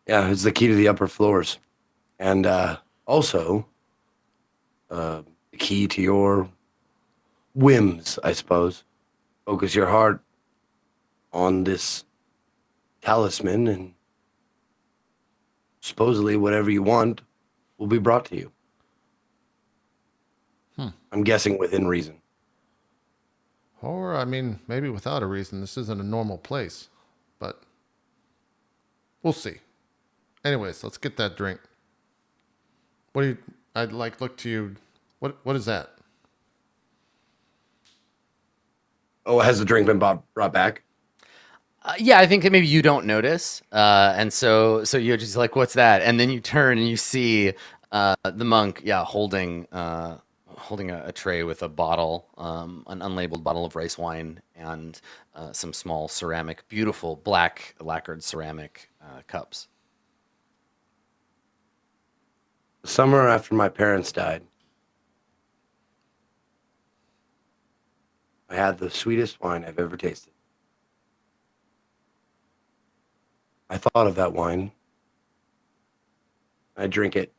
Yeah, it's the key to the upper floors, and also the key to your whims, I suppose. Focus your heart on this talisman, and supposedly whatever you want will be brought to you. I'm guessing within reason. Or I mean, maybe without a reason. This isn't a normal place, but we'll see. Anyways, let's get that drink. What do you? I'd like look to you. What is that? Oh, has the drink been brought back? Yeah, I think that maybe you don't notice, and so you're just like, "What's that?" And then you turn and you see the monk, holding a tray with a bottle, an unlabeled bottle of rice wine, and some small ceramic, beautiful black lacquered ceramic cups. The summer after my parents died, I had the sweetest wine I've ever tasted. I thought of that wine. I drink it.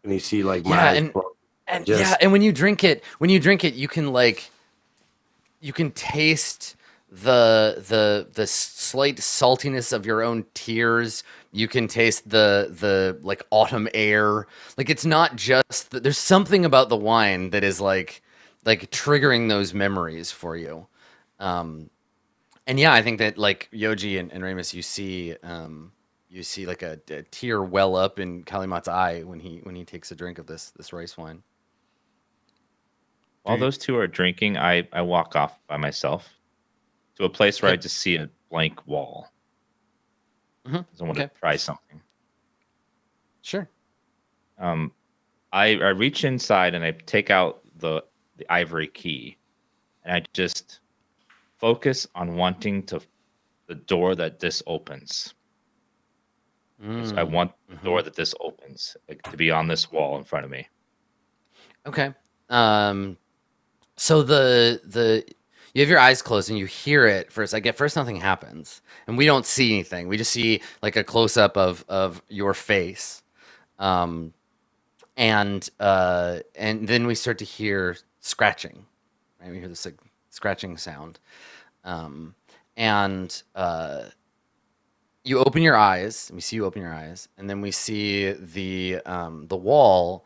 And you see like my Yeah, eyes and close. and Just- yeah, and when you drink it, you can taste the slight saltiness of your own tears. You can taste the like autumn air. Like it's not just there's something about the wine that is like triggering those memories for you. And yeah, I think that like Yoji and Ramus, you see like a tear well up in Kalimat's eye when he takes a drink of this rice wine. While those two are drinking, I walk off by myself to a place where I just see a blank wall. Mhm. 'Cause I want Okay. to try something. Sure. I reach inside and I take out the ivory key, and I just focus on wanting to the door that this opens. I want the door that this opens to be on this wall in front of me. Okay. So the you have your eyes closed and you hear it first. Like at first nothing happens. And we don't see anything. We just see like a close up of your face. And then we start to hear scratching. Right? We hear this like scratching sound. And you open your eyes, and we see you open your eyes, and then we see the wall,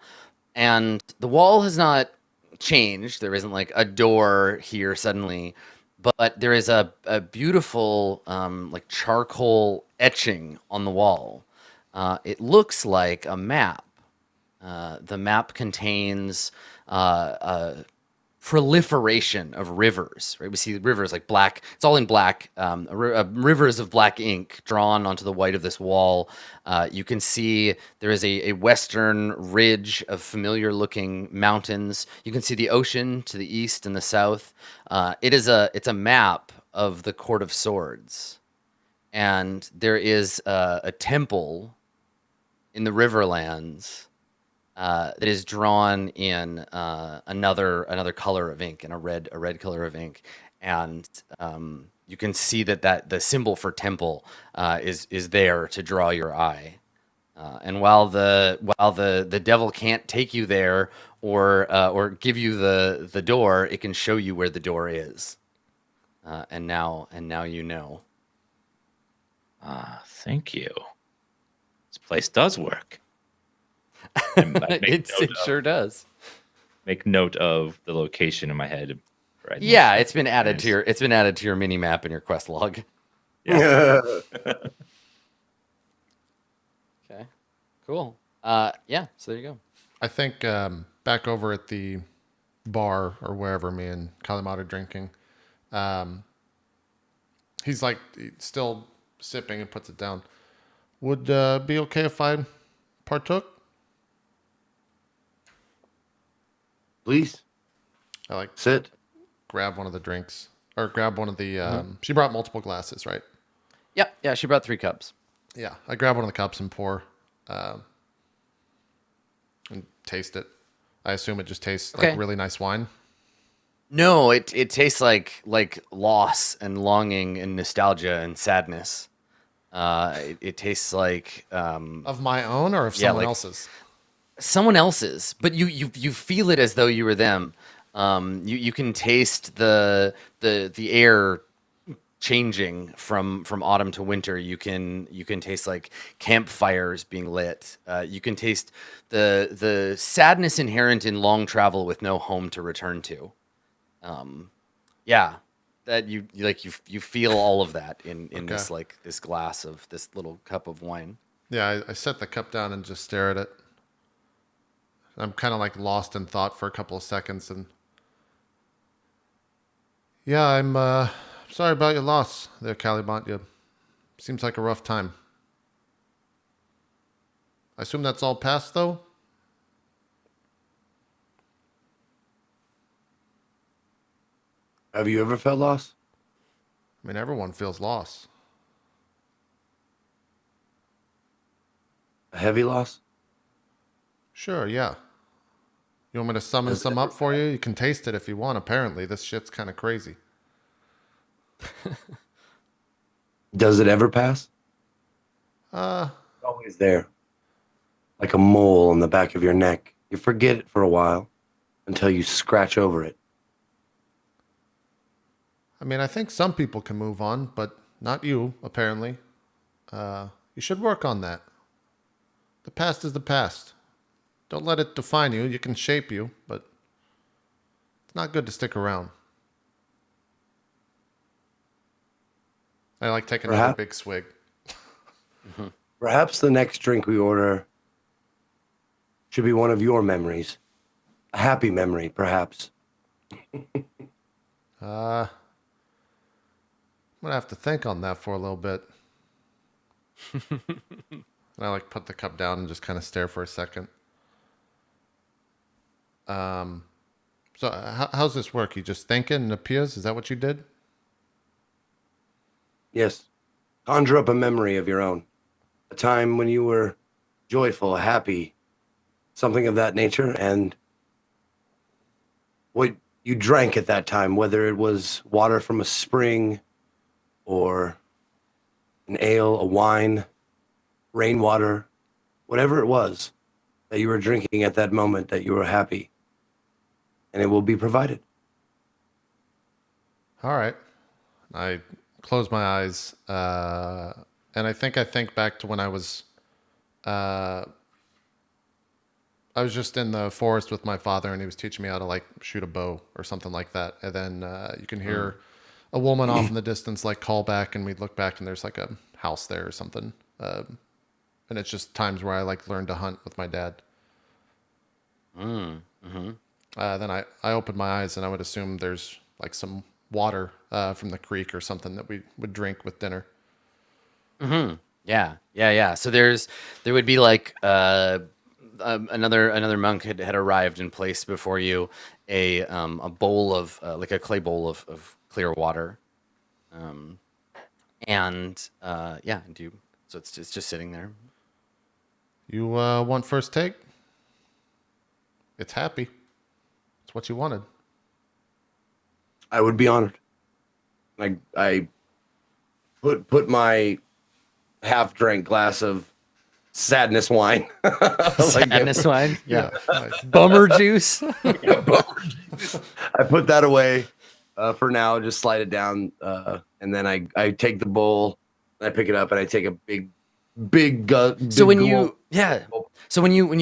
and the wall has not changed. There isn't like a door here suddenly, but there is a beautiful like charcoal etching on the wall. It looks like a map. The map contains a proliferation of rivers, right? We see rivers like black, it's all in black, rivers of black ink drawn onto the white of this wall. You can see there is a western ridge of familiar looking mountains. You can see the ocean to the east and the south. It's a map of the Court of Swords. And there is a temple in the Riverlands that is drawn in another color of ink, in a red color of ink, and you can see that the symbol for temple is there to draw your eye. And while the devil can't take you there or give you the door, it can show you where the door is. And now you know. Thank you. This place does work. It sure does. Make note of the location in my head. Right. Yeah, it's been added to your mini map in your quest log. Yeah. Okay, cool. Yeah. So there you go. I think back over at the bar or wherever me and Kalimata are drinking, he's like still sipping and puts it down. Would be okay if I partook? Please I like sit. grab one of the drinks or grab one of the. She brought multiple glasses, right? Yep. Yeah, she brought 3 cups. Yeah, I grab one of the cups and pour, and taste it. I assume it just tastes Okay. like really nice wine. No, it tastes like loss and longing and nostalgia and sadness. It tastes like Of my own or of Yeah, someone like- else's? someone else's, but you feel it as though you were them. You can taste the air changing from autumn to winter. You can taste like campfires being lit. You can taste the sadness inherent in long travel with no home to return to. Yeah, that you feel all of that in this Okay. this glass of this little cup of wine. Yeah, I set the cup down and just stare at it. I'm kind of like lost in thought for a couple of seconds, and yeah, I'm sorry about your loss there, Caliban. You seems like a rough time. I assume that's all past, though. Have you ever felt lost? I mean, everyone feels loss. A heavy loss? Sure, yeah. You want me to summon some up for you? You can taste it if you want, apparently. This shit's kind of crazy. Does it ever pass? It's always there. Like a mole on the back of your neck. You forget it for a while until you scratch over it. I mean, I think some people can move on, but not you, apparently. You should work on that. The past is the past. Don't let it define you. You can shape you, but it's not good to stick around. I like taking another Perhaps- big swig. Perhaps the next drink we order should be one of your memories. A happy memory, perhaps. I'm gonna have to think on that for a little bit. And I like put the cup down and just kind of stare for a second. So how's this work? You just think it and it appears? Is that what you did? Yes. Conjure up a memory of your own. a time when you were joyful, happy, something of that nature, and what you drank at that time, whether it was water from a spring or an ale, a wine, rainwater, whatever it was that you were drinking at that moment that you were happy, and it will be provided. All right. I close my eyes, and I think back to when I was just in the forest with my father, and he was teaching me how to like shoot a bow or something like that. And then you can hear a woman off in the distance like call back, and we'd look back, and there's like a house there or something. And it's just times where I like learned to hunt with my dad. Then I opened my eyes, and I would assume there's like some water from the creek or something that we would drink with dinner. Yeah. So there would be like another monk had arrived and placed before you a bowl of like a clay bowl of clear water, and so it's just sitting there. You want first take? It's happy. It's what you wanted. I would be honored. I put my half-drank glass of sadness wine. Sadness wine, yeah. Nice. Bummer juice. I put that away for now. Just slide it down, and then I take the bowl and I pick it up and I take a big gut. So when you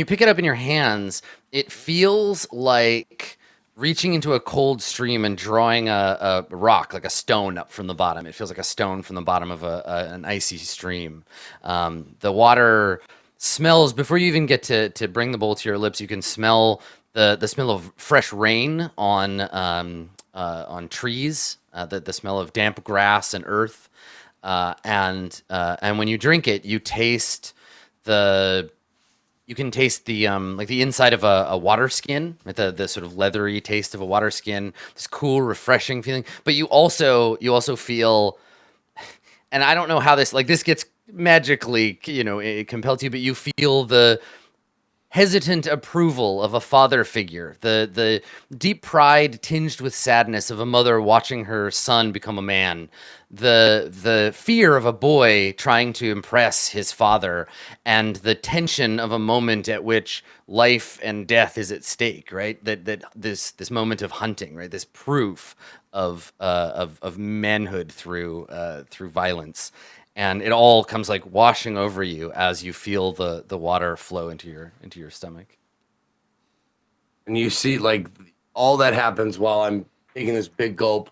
pick it up in your hands, it feels like reaching into a cold stream and drawing a rock, like a stone, up from the bottom. It feels like a stone from the bottom of an icy stream. The water smells, before you even get to bring the bowl to your lips, you can smell the smell of fresh rain on trees, the smell of damp grass and earth. And when you drink it, you taste you can taste the like the inside of a water skin, right? The sort of leathery taste of a water skin, this cool, refreshing feeling. But you also feel, and I don't know how this gets magically, it compelled you, but you feel the hesitant approval of a father figure, the deep pride tinged with sadness of a mother watching her son become a man, the fear of a boy trying to impress his father, and the tension of a moment at which life and death is at stake, right? That this moment of hunting, right? This proof of manhood through violence. And it all comes like washing over you as you feel the water flow into your stomach. And you see, like, all that happens while I'm taking this big gulp.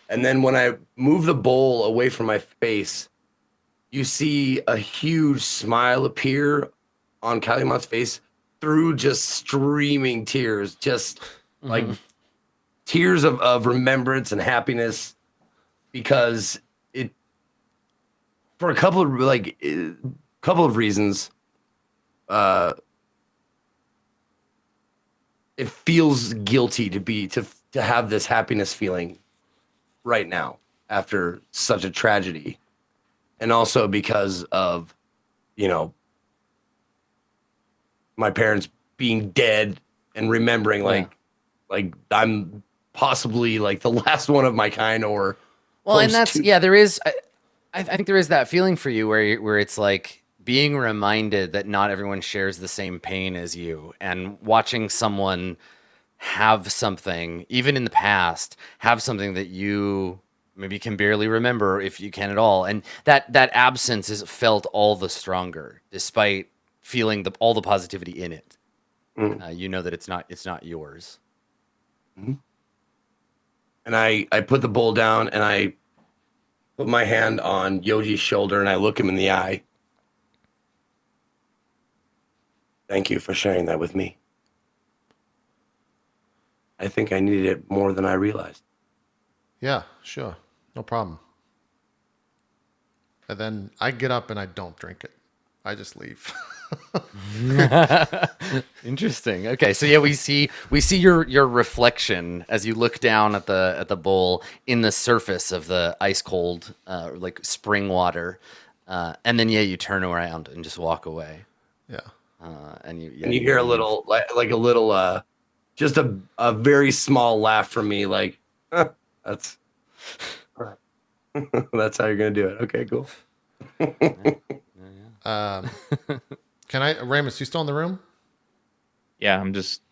And then when I move the bowl away from my face, you see a huge smile appear on Calumet's face through just streaming tears, just like tears of remembrance and happiness, because for a couple of reasons, it feels guilty to have this happiness feeling right now after such a tragedy, and also because of my parents being dead and remembering like I'm possibly like the last one of my kind, or and that's there is. I think there is that feeling for you where it's like being reminded that not everyone shares the same pain as you, and watching someone have something, even in the past, have something that you maybe can barely remember, if you can at all. And that absence is felt all the stronger, despite feeling all the positivity in it. You know that it's not yours. Mm-hmm. And I put the bowl down and I put my hand on Yoji's shoulder and I look him in the eye. Thank you for sharing that with me. I think I needed it more than I realized. Yeah, sure. No problem. And then I get up and I don't drink it. I just leave. Interesting. Okay, so yeah, we see your reflection as you look down at the bowl in the surface of the ice cold like spring water, And then you turn around and just walk away. Yeah. And you hear a little like a little just a very small laugh from me, like that's that's how you're gonna do it. Okay, cool. Can I, Ramus? You still in the room? Yeah, I'm just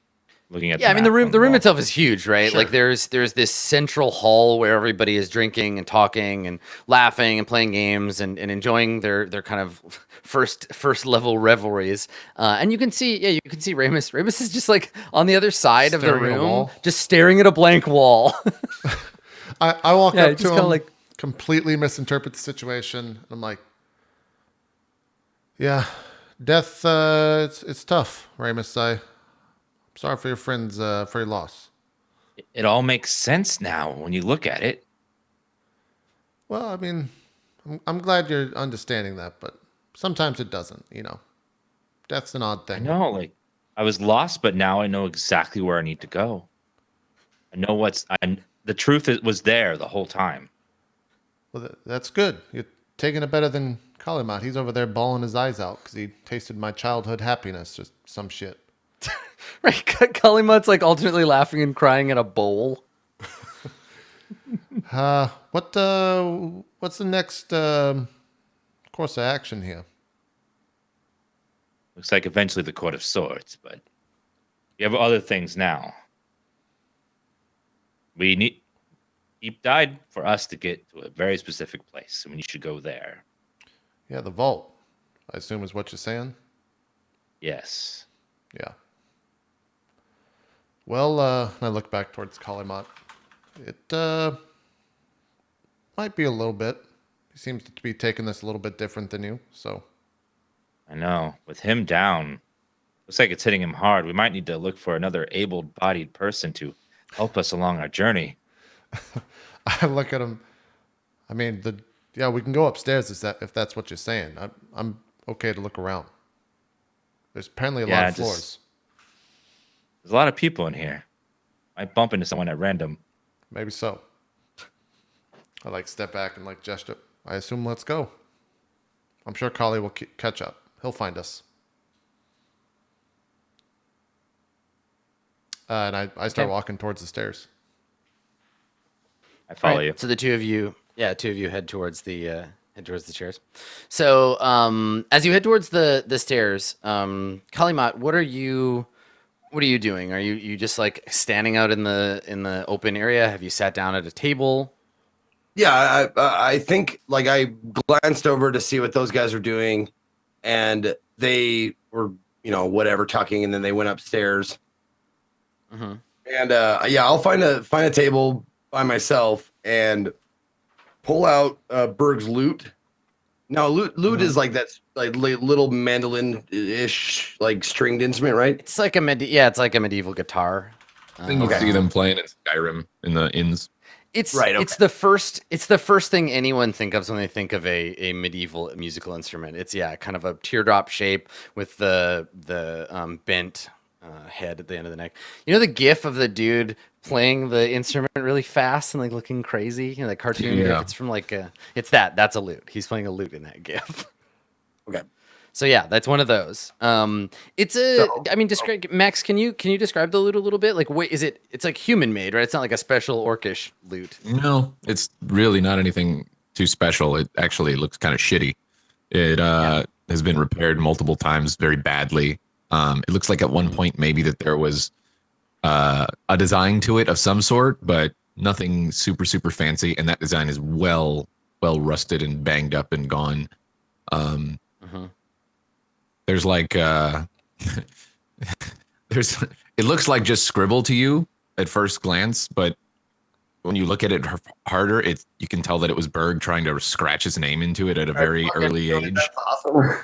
looking at. Yeah, I mean map on the room wall. itself is huge, right? Sure. Like there's this central hall where everybody is drinking and talking and laughing and playing games and enjoying their kind of first level revelries. And you can see Ramus. Ramus is just like on the other side of the Staring at a room, wall? just staring at a blank wall. I walk Yeah, up just to kinda him, like- completely misinterpret the situation. I'm like, yeah, death, it's tough, Ramus. I'm sorry for your friends, for your loss. It all makes sense now when you look at it. Well, I mean, I'm glad you're understanding that, but sometimes it doesn't, you know. Death's an odd I thing. know, like I was lost, but now I know exactly where I need to go. I know the truth was there the whole time. Well, that's good. You're taking it better than Kalimat. He's over there bawling his eyes out because he tasted my childhood happiness, just some shit. Right, Kalimut's like alternately laughing and crying in a bowl. What's the next course of action here? Looks like eventually the Court of Swords, but you have other things now. He died for us to get to a very specific place, and we should go there. Yeah, the vault, I assume is what you're saying? Yes. Yeah. Well, I look back towards Kalimat. It might be a little bit. He seems to be taking this a little bit different than you, so. I know. With him down, looks like it's hitting him hard. We might need to look for another able-bodied person to help us along our journey. I look at him. I mean, yeah, we can go upstairs if that's what you're saying. I'm okay to look around. There's apparently a lot of floors. There's a lot of people in here. Might bump into someone at random. Maybe so. I like step back and like gesture. I assume let's go. I'm sure Kali will catch up. He'll find us. And I start walking towards the stairs. I follow Right, you. So the two of you head towards the chairs. So as you head towards the stairs, Kalimat, what are you doing? Are you just like standing out in the open area? Have you sat down at a table? Yeah, I think like I glanced over to see what those guys were doing, and they were whatever talking, and then they went upstairs. Mm-hmm. And yeah, I'll find a table by myself and pull out Berg's lute. Now, lute is like that's like little mandolin-ish like stringed instrument, right? It's like a medieval guitar. I think you see them playing in Skyrim in the inns. It's Right, okay. It's the first thing anyone think of when they think of a medieval musical instrument. It's kind of a teardrop shape with the bent head at the end of the neck. You know the gif of the dude playing the instrument really fast and like looking crazy, the cartoon gif. It's from that's a lute. He's playing a lute in that gif. Okay. So yeah, that's one of those. Describe Max. Can you describe the lute a little bit? Like, wait, it's like human made, right? It's not like a special orcish lute. No, it's really not anything too special. It actually looks kind of shitty. It has been repaired multiple times very badly. It looks like at one point maybe that there was a design to it of some sort, but nothing super fancy. And that design is well rusted and banged up and gone. There's like it looks like just scribble to you at first glance, but when you look at it harder, you can tell that it was Berg trying to scratch his name into it at a very early age. That's awesome.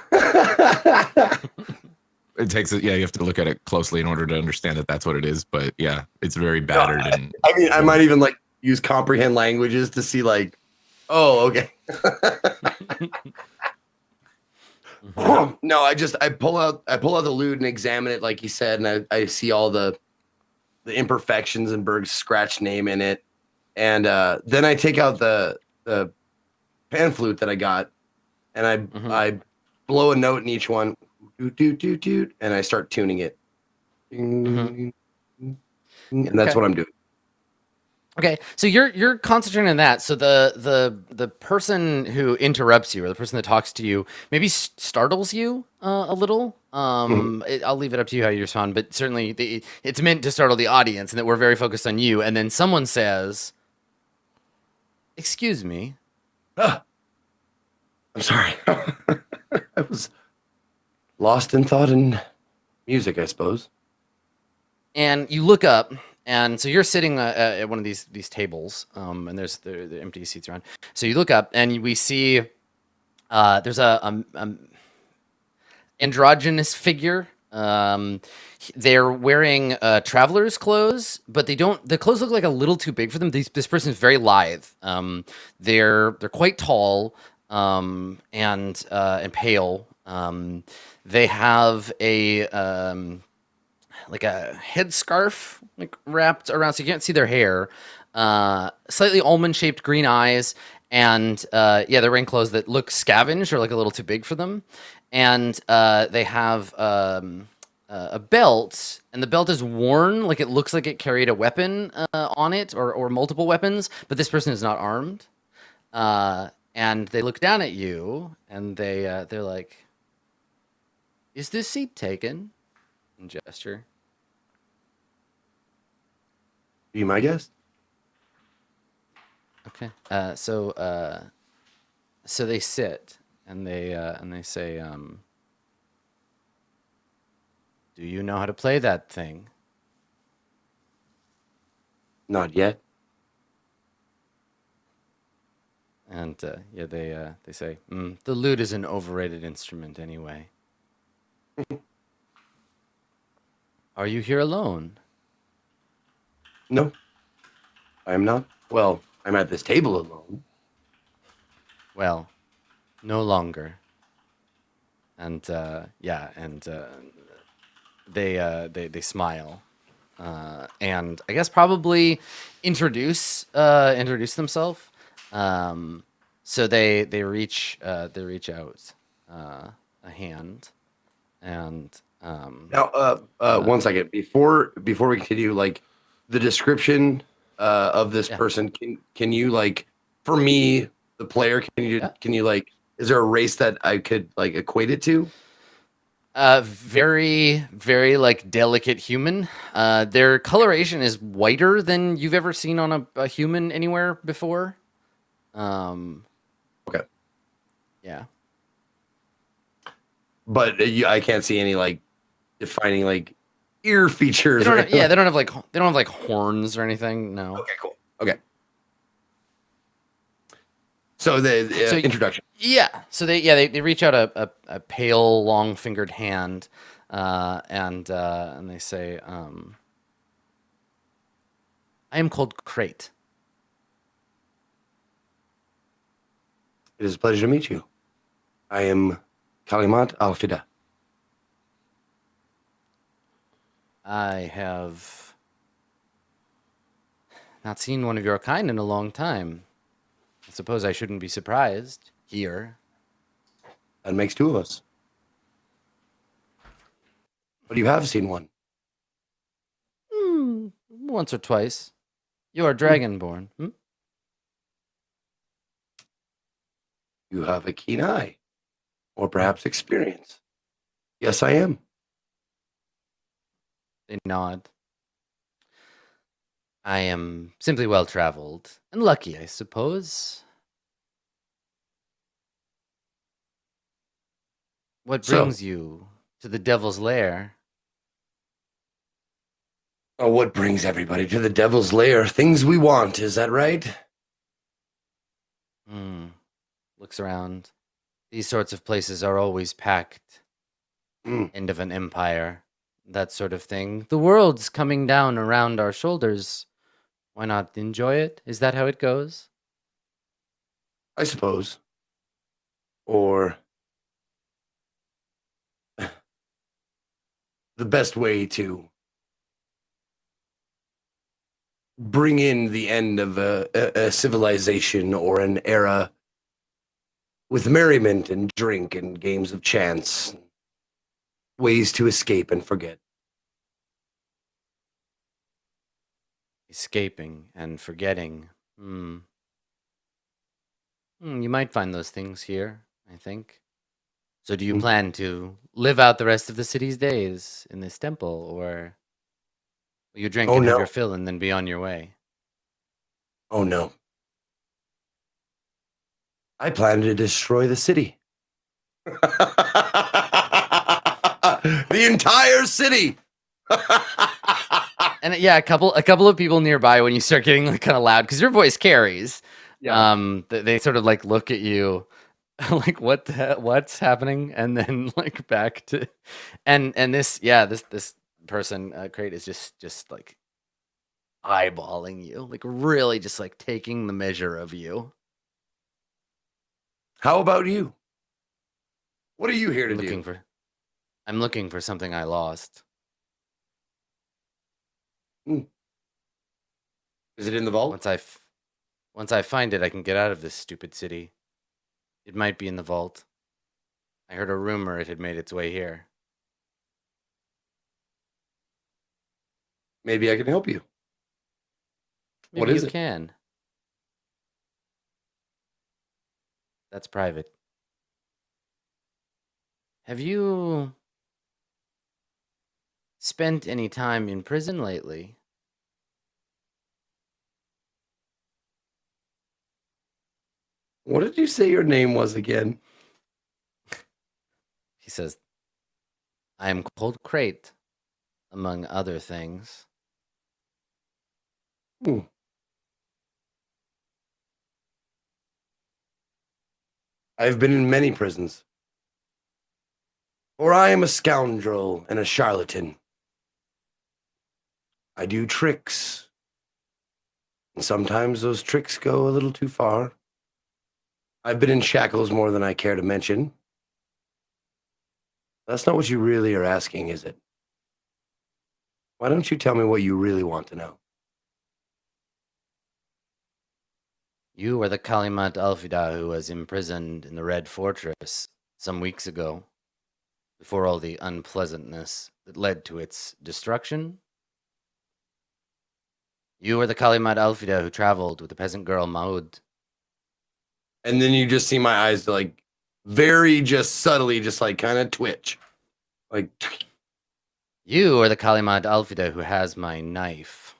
It takes it. Yeah, you have to look at it closely in order to understand that that's what it is. But yeah, it's very battered. And I mean, I might even like use comprehend languages to see like, oh, okay. No, I pull out the lute and examine it like he said, and I see all the imperfections and Berg's scratch name in it, and then I take out the pan flute that I got, and I blow a note in each one, doot, doot, doot, doot, and I start tuning it. And that's Okay. what I'm doing. Okay, so you're concentrating on that. So the person who interrupts you, or the person that talks to you, maybe startles you a little. I'll leave it up to you how you respond, but certainly it's meant to startle the audience, and that we're very focused on you. And then someone says, "Excuse me." I'm sorry. I was lost in thought and music, I suppose. And you look up, and so you're sitting at one of these tables, and there's the empty seats around. So you look up, and we see there's a androgynous figure. They're wearing traveler's clothes, but they don't. The clothes look like a little too big for them. This person is very lithe. They're quite tall, and pale. They have a like a headscarf like wrapped around, so you can't see their hair. Slightly almond-shaped green eyes, and they're wearing clothes that look scavenged or like a little too big for them. And they have a belt, and the belt is worn, like it looks like it carried a weapon on it, or multiple weapons, but this person is not armed. And they look down at you, and they're like, "Is this seat taken?" And gesture. Be my guest. Okay. So they sit, and they say, "Do you know how to play that thing?" Not yet. And they say, "The lute is an overrated instrument anyway." Are you here alone? No, I am not. Well, I'm at this table alone. Well, no longer. And they smile, and I guess probably introduce themselves. So they reach out a hand, and Now, one second before we continue, like the description of this person. Can you like, for me, the player? Can you like? Is there a race that I could like equate it to? Very, very like delicate human. Their coloration is whiter than you've ever seen on a human anywhere before. Okay. Yeah. But I can't see any like defining like ear features. They don't or have, yeah, they don't have like horns or anything. No. Okay, cool. Okay. So the introduction. Yeah. So they reach out a pale, long-fingered hand, and they say, "I am called Crate." It is a pleasure to meet you. I am Kalimat Al-Fida. I have not seen one of your kind in a long time. I suppose I shouldn't be surprised here. That makes two of us. But you have seen one. Once or twice. You are dragonborn. You have a keen eye. Or perhaps experience. Yes, I am. They nod. I am simply well-traveled and lucky, I suppose. What brings you to the Devil's Lair? Oh, what brings everybody to the Devil's Lair? Things we want, is that right? Looks around. These sorts of places are always packed. Mm. End of an empire. That sort of thing. The world's coming down around our shoulders. Why not enjoy it? Is that how it goes? I suppose. Or the best way to bring in the end of a civilization or an era with merriment and drink and games of chance, ways to escape and forget. Escaping and forgetting. You might find those things here, I think. So do you plan to live out the rest of the city's days in this temple, or will you drink Oh, and have no. your fill and then be on your way? Oh no. I plan to destroy the city. The entire city. And yeah, a couple of people nearby, when you start getting like kind of loud, because your voice carries. They sort of like look at you, like what's happening, and then like back to, and this person Crate is just like eyeballing you, like really just like taking the measure of you. How about you? What are you here to do? I'm looking for something I lost. Is it in the vault? Once I find it, I can get out of this stupid city. It might be in the vault. I heard a rumor it had made its way here. Maybe I can help you. Maybe What is you it? can. That's private. Have you spent any time in prison lately? What did you say your name was again? He says, I am called Crate, among other things. I've been in many prisons. For I am a scoundrel and a charlatan. I do tricks. And sometimes those tricks go a little too far. I've been in shackles more than I care to mention. That's not what you really are asking, is it? Why don't you tell me what you really want to know? You are the Kalimat Alfida who was imprisoned in the Red Fortress some weeks ago, before all the unpleasantness that led to its destruction. You are the Kalimat Alfida who traveled with the peasant girl Maud. And then you just see my eyes like very just subtly just like kind of twitch. Like You are the Kalimat Alfida who has my knife.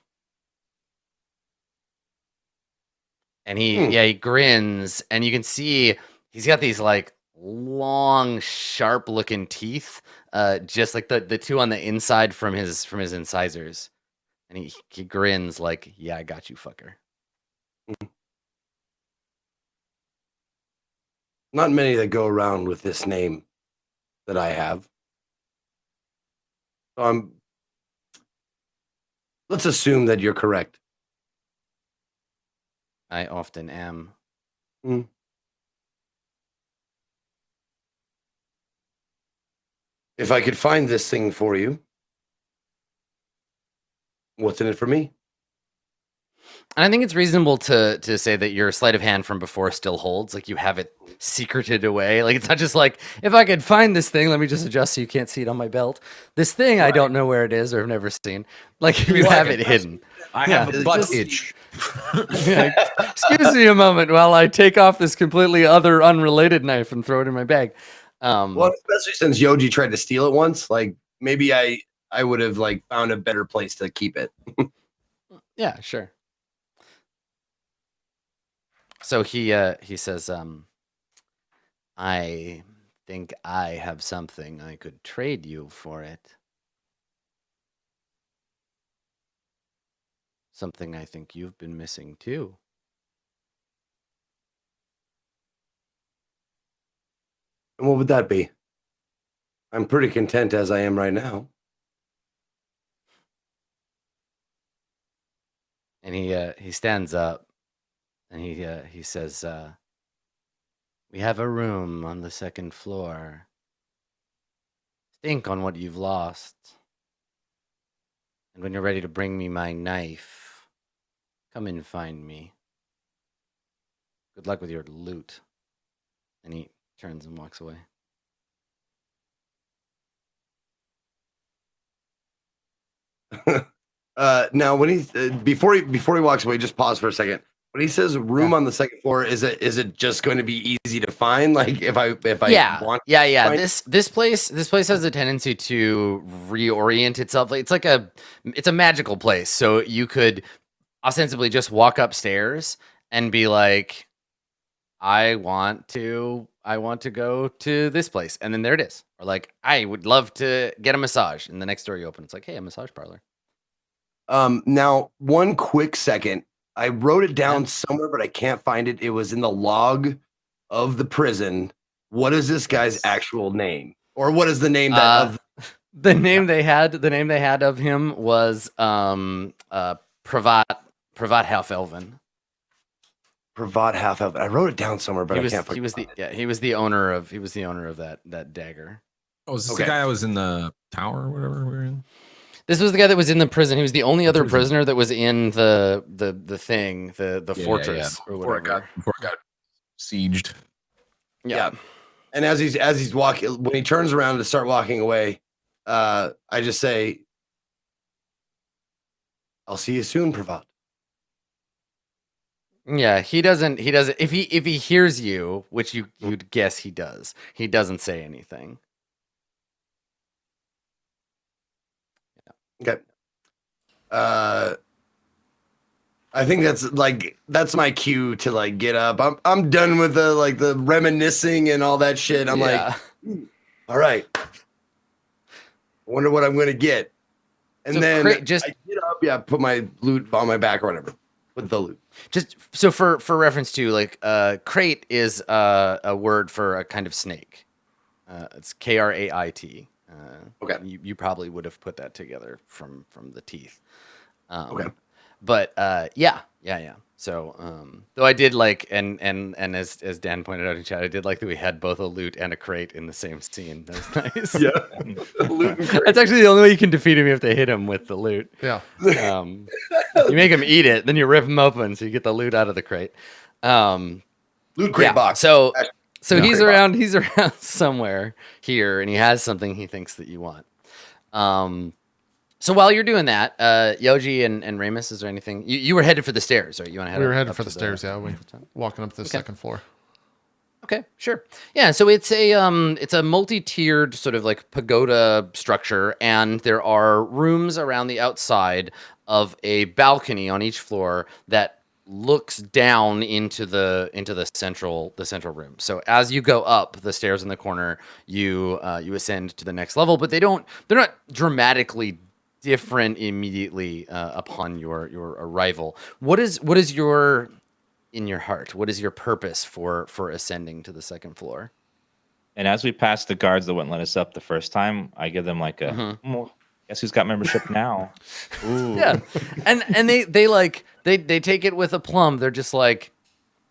And he grins, and you can see he's got these like long, sharp looking teeth, just like the two on the inside from his incisors. And he grins like, yeah, I got you, fucker. not many that go around with this name that I have. So let's assume that you're correct. I often am. If I could find this thing for you, what's in it for me? And I think it's reasonable to say that your sleight of hand from before still holds. Like you have it secreted away. Like it's not just like, if I could find this thing, let me just adjust so you can't see it on my belt. This thing, I don't know where it is or have never seen. Like you have it hidden. I have a butt just- itch. Excuse me a moment while I take off this completely other unrelated knife and throw it in my bag. Well, especially since Yoji tried to steal it once, like maybe I would have like found a better place to keep it. Yeah, sure. So he says, I think I have something I could trade you for it. Something I think you've been missing too. And what would that be? I'm pretty content as I am right now. And he stands up and he says, we have a room on the second floor. Think on what you've lost. And when you're ready to bring me my knife, come and find me. Good luck with your loot. And he turns and walks away. Now, when he before he walks away, just pause for a second. When he says room on the second floor, is it just going to be easy to find? Like if I want yeah. find This place has a tendency to reorient itself. It's like it's a magical place. So you could ostensibly just walk upstairs and be like, I want to go to this place, and then there it is. Or like, I would love to get a massage, and the next door you open, it's like, hey, a massage parlor. Now, one quick second. I wrote it down somewhere, but I can't find it. It was in the log of the prison. What is this guy's actual name? Or what is the name of the name they had of him was Pravat Half Elven. Pravat Half Elven. I wrote it down somewhere, but I can't find it. He was the owner of that dagger. Oh, is this the guy that was in the tower or whatever we were in? This was the guy that was in the prison. He was the only other prisoner that was in the thing, the fortress or whatever. Before it got sieged. Yeah. And as he's walking, when he turns around to start walking away, I just say, "I'll see you soon, Pravat." Yeah, he doesn't. If he hears you, which you'd guess he does, he doesn't say anything. Okay. I think that's my cue to like get up. I'm done with the reminiscing and all that shit. I'm like, all right. I wonder what I'm gonna get. And so then I get up, put my loot on my back or whatever. With the loot. Just so for reference to like crate is a word for a kind of snake. It's Krait. Okay. You probably would have put that together from the teeth. Okay. But yeah. So though I did like and as Dan pointed out in chat, I did like that we had both a loot and a crate in the same scene. That's nice. Yeah. Loot and crate. That's actually the only way you can defeat him, you have to hit him with the loot. Yeah. You make him eat it, then you rip him open so you get the loot out of the crate. Loot crate box. So he's around somewhere here, and he has something he thinks that you want. So while you're doing that, Yoji and Ramus, is there anything you were headed for the stairs, right? You want to head? We were headed for the stairs. Yeah, we walking up to the second floor. Okay, sure. Yeah, so it's a multi-tiered sort of like pagoda structure, and there are rooms around the outside of a balcony on each floor that looks down into the central room. So as you go up the stairs in the corner, you ascend to the next level, but they're not dramatically different immediately upon your arrival. What is your in your heart? What is your purpose for ascending to the second floor? And as we pass the guards that wouldn't let us up the first time, I give them like a, well, guess who's got membership now? Ooh. Yeah, and they take it with a plum. They're just like,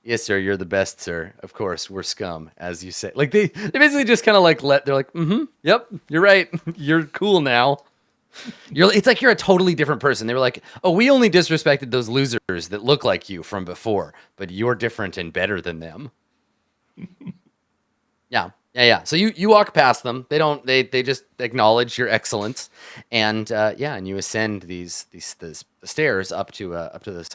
yes, sir, you're the best, sir. Of course, we're scum, as you say. Like they basically just kind of like they're like, yep, you're right. You're cool now. It's like you're a totally different person. They were like, oh, we only disrespected those losers that look like you from before, but you're different and better than them. Yeah. So you walk past them. They just acknowledge your excellence, and and you ascend these stairs up to the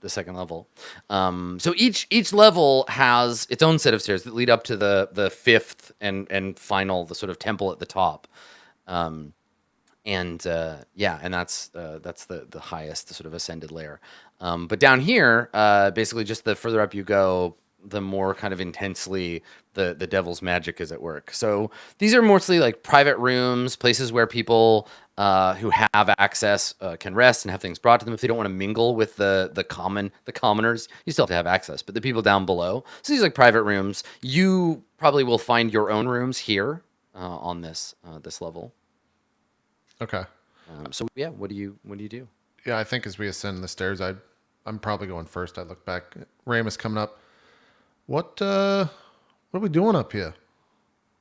second level. So each level has its own set of stairs that lead up to the fifth and final, the sort of temple at the top. And that's the highest sort of ascended layer. But down here, basically just the further up you go, the more kind of intensely the devil's magic is at work. So these are mostly like private rooms, places where people who have access can rest and have things brought to them. If they don't want to mingle with the commoners, you still have to have access. But the people down below, so these are like private rooms. You probably will find your own rooms here on this level. Okay. So yeah, what do you do? Yeah, I think as we ascend the stairs, I'm probably going first. I look back. Ramus coming up. What are we doing up here?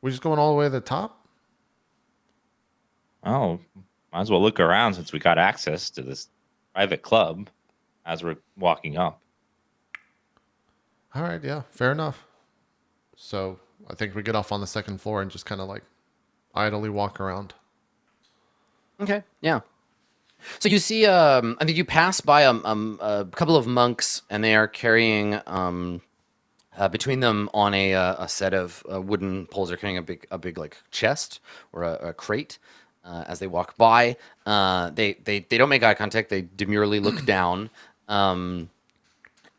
We just going all the way to the top? Oh, might as well look around since we got access to this private club as we're walking up. All right, yeah, fair enough. So I think we get off on the second floor and just kind of like idly walk around. Okay, yeah. So you see, I think you pass by a couple of monks, and they are carrying between them on a set of wooden poles. They're carrying a big like chest or a crate. As they walk by, they don't make eye contact. They demurely look down.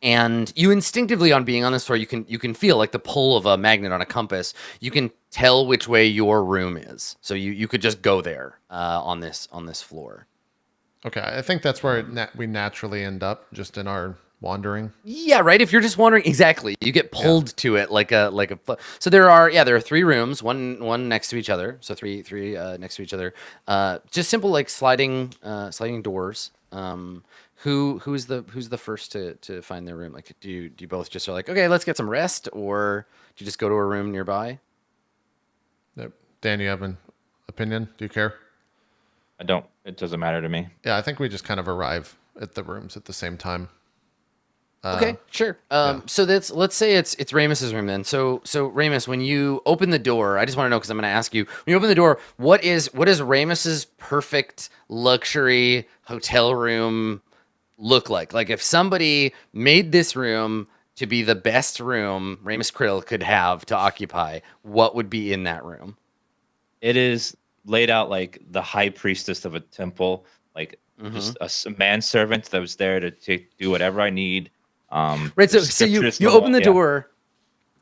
And you instinctively, on being on this floor, you can feel like the pull of a magnet on a compass. You can tell which way your room is, so you could just go there on this floor. Okay, I think that's where we naturally end up, just in our wandering. Yeah, right. If you're just wandering, exactly, you get pulled to it like a. So there are 3 rooms, one next to each other. So three next to each other. Just simple like sliding doors. Who's the first to find their room? Like, do you both just are like, okay, let's get some rest, or do you just go to a room nearby? Yep. Dan, you have an opinion? Do you care? I don't. It doesn't matter to me. Yeah, I think we just kind of arrive at the rooms at the same time. Okay, sure. So let's say it's Ramus's room then. So Ramus, when you open the door, I just want to know because I'm going to ask you. When you open the door, what is Ramus's perfect luxury hotel room look like? Like if somebody made this room to be the best room Ramus Krill could have to occupy, what would be in that room? It is laid out like the high priestess of a temple, like just a manservant that was there to do whatever I need. Right. So you open the door.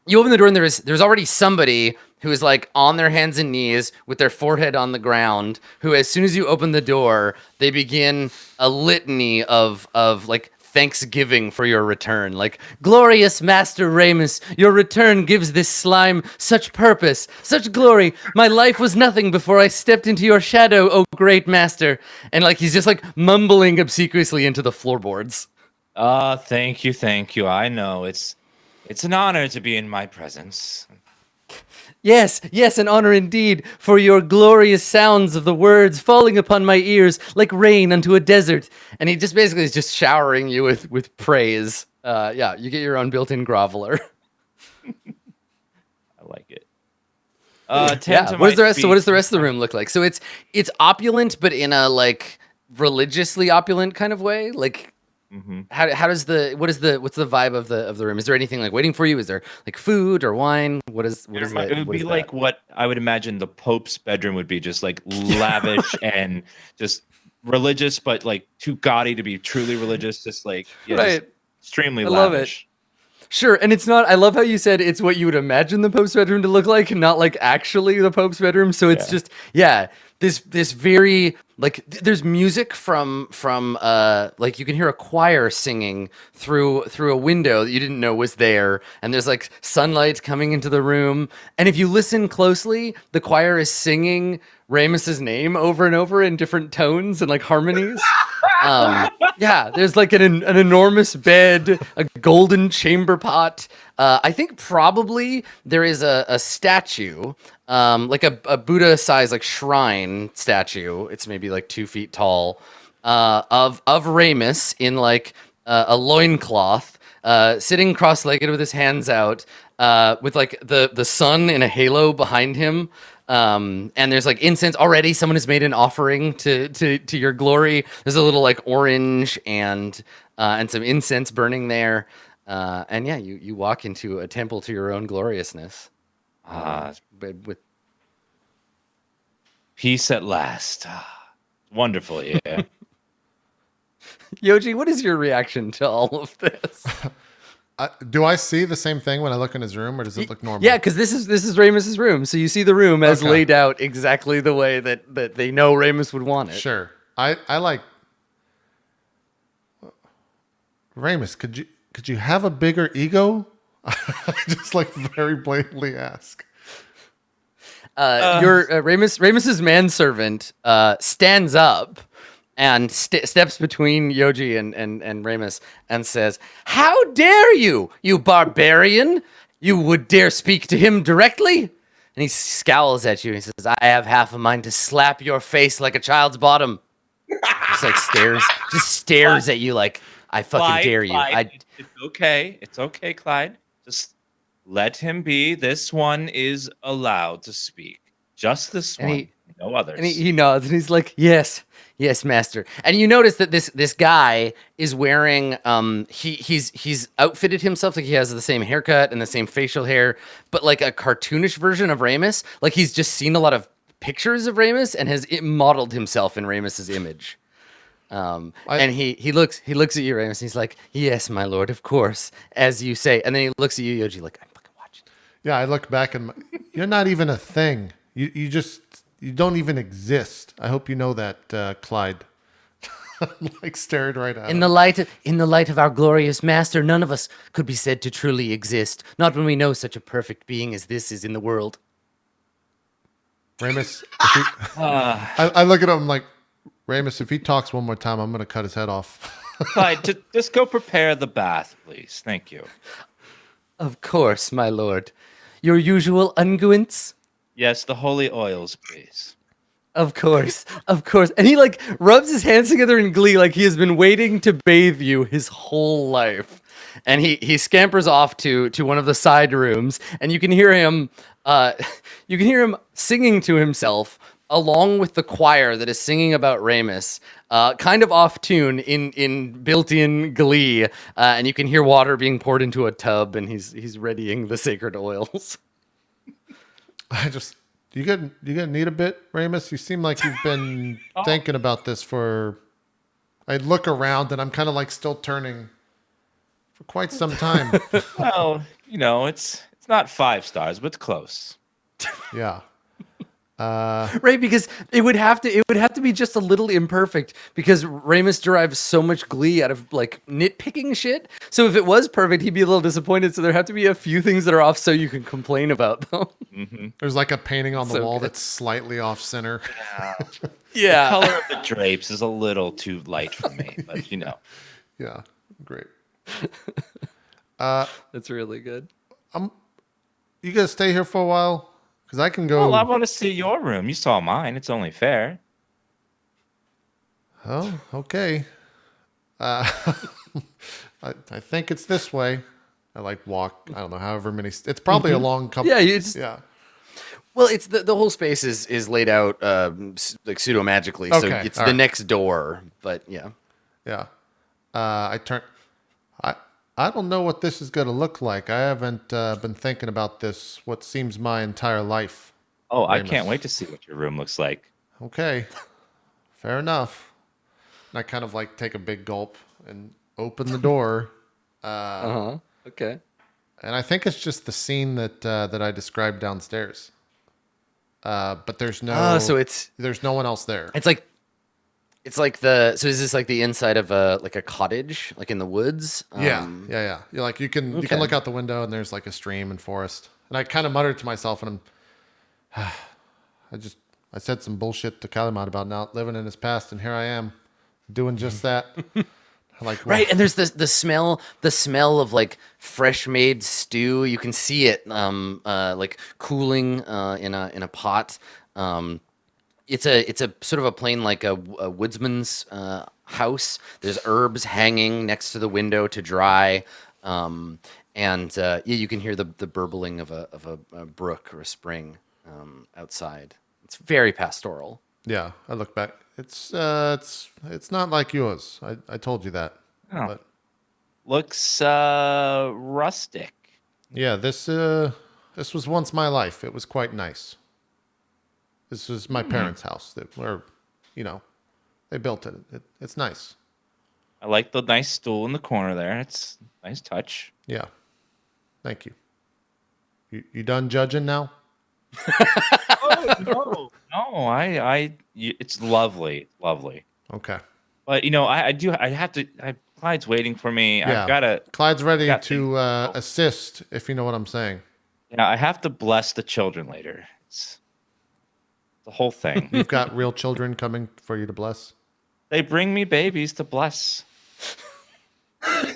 You open the door and there's already somebody who is like on their hands and knees with their forehead on the ground, who as soon as you open the door, they begin a litany of like thanksgiving for your return. Like, glorious Master Ramus, your return gives this slime such purpose, such glory. My life was nothing before I stepped into your shadow, oh great master. And like he's just like mumbling obsequiously into the floorboards. Thank you. I know it's an honor to be in my presence. Yes, an honor indeed, for your glorious sounds of the words falling upon my ears like rain unto a desert. And he just basically is just showering you with praise. You get your own built-in groveler. I like it. What does the rest of the room look like? So it's opulent, but in a like religiously opulent kind of way. Like, what's the vibe of the room? Is there anything like waiting for you? Is there like food or wine? What is that? It would be like what I would imagine the Pope's bedroom would be, just like lavish and just religious, but like too gaudy to be truly religious. Just like right, just extremely lavish. Love it. Sure, and it's not. I love how you said it's what you would imagine the Pope's bedroom to look like, not like actually the Pope's bedroom. So it's just this very like there's music from like you can hear a choir singing through a window that you didn't know was there, and there's like sunlight coming into the room, and if you listen closely, the choir is singing Ramus's name over and over in different tones and like harmonies. There's like an enormous bed, a golden chamber pot. I think probably there is a statue, like a Buddha-sized like shrine statue. It's maybe like 2 feet tall, of Ramus in like a loincloth, sitting cross-legged with his hands out, with like the sun in a halo behind him. And there's like incense already. Someone has made an offering to your glory. There's a little like orange and some incense burning there. And you walk into a temple to your own gloriousness. With peace at last. Wonderful, yeah. Yoji, what is your reaction to all of this? Do I see the same thing when I look in his room, or does it look normal? Yeah, because this is Ramus's room, so you see the room as laid out exactly the way that they know Ramus would want it. Sure. I like Ramus. Could you have a bigger ego? I just like very blatantly ask. Your Ramus's manservant stands up and steps between Yoji and Ramus and says, "How dare you, you barbarian! You would dare speak to him directly?" And he scowls at you and he says, "I have half a mind to slap your face like a child's bottom." Just like stares at you like, "I fucking dare you." Clyde, it's okay, Clyde. Just Let him be. This one is allowed to speak. Just this And one. No others. And he nods and he's like, "Yes, yes, master." And you notice that this guy is wearing he's outfitted himself like he has the same haircut and the same facial hair, but like a cartoonish version of Ramus. Like he's just seen a lot of pictures of Ramus and has modeled himself in Ramus's image. And he looks at you, Ramus, and he's like, "Yes, my lord, of course, as you say." And then he looks at you, Yoji, like, "I'm fucking watching." Yeah, I look back and you're not even a thing. You don't even exist. I hope you know that, Clyde. I'm like stared right at In him. the light of our glorious master, none of us could be said to truly exist. Not when we know such a perfect being as this is in the world. Ramus, I look at him like, Ramus, if he talks one more time, I'm going to cut his head off. Clyde, just go prepare the bath, please. Thank you. Of course, my lord. Your usual unguents? Yes, the holy oils, please. Of course, of course. And he like rubs his hands together in glee like he has been waiting to bathe you his whole life. And he scampers off to one of the side rooms, and you can hear him singing to himself along with the choir that is singing about Ramus, kind of off tune in built-in glee, and you can hear water being poured into a tub, and he's readying the sacred oils. You gonna need a bit, Ramus? You seem like you've been thinking about this for. I look around and I'm kind of like still turning for quite some time. Well, it's not 5 stars, but close. Yeah. Right, because it would have to be just a little imperfect, because Ramus derives so much glee out of like nitpicking shit. So if it was perfect, he'd be a little disappointed. So there have to be a few things that are off so you can complain about them. Mm-hmm. There's like a painting on the So wall good. that's slightly off center. Yeah. The color of the drapes is a little too light for me, but Yeah, great. That's really good. You gonna stay here for a while? Because I can go. Well, I want to see your room. You saw mine. It's only fair. Oh, okay. I think it's this way. I like walk. I don't know, however many. It's probably a long couple. Yeah, you just, Yeah. well, it's the whole space is laid out like pseudo magically, so Okay, it's all the right. next door. But yeah, Yeah. I don't know what this is going to look like. I haven't been thinking about this what seems my entire life. Oh, I Ramus. can't wait to see what your room looks like. Okay. Fair enough. And I kind of like take a big gulp and open the door. okay. And I think it's just the scene that I described downstairs. But there's no So there's no one else there. it's like so is this like the inside of a cottage, like in the woods? Yeah. You're like you can Okay. look out the window and there's like a stream and forest. And I kind of muttered to myself, and I said some bullshit to Kalimat about not living in his past, and here I am doing just that. Right, and there's the smell of like fresh made stew. You can see it like cooling in a pot. It's a sort of a plain like a woodsman's house. There's herbs hanging next to the window to dry, and you can hear the burbling of a brook or a spring outside. It's very pastoral. Yeah, I look back. It's not like yours. I told you that. Oh. But Looks rustic. yeah, this was once my life. It was quite nice. This was my parents' house. They built it. It's nice. I like the nice stool in the corner there. It's a nice touch. Yeah. Thank you. You done judging now? No, it's lovely, lovely. Okay. But I have to. Clyde's waiting for me. Yeah. I've got to. Clyde's ready got to assist, if you know what I'm saying. Yeah, I have to bless the children later. It's the whole thing. You've got real children coming for you to bless. They bring me babies to bless. And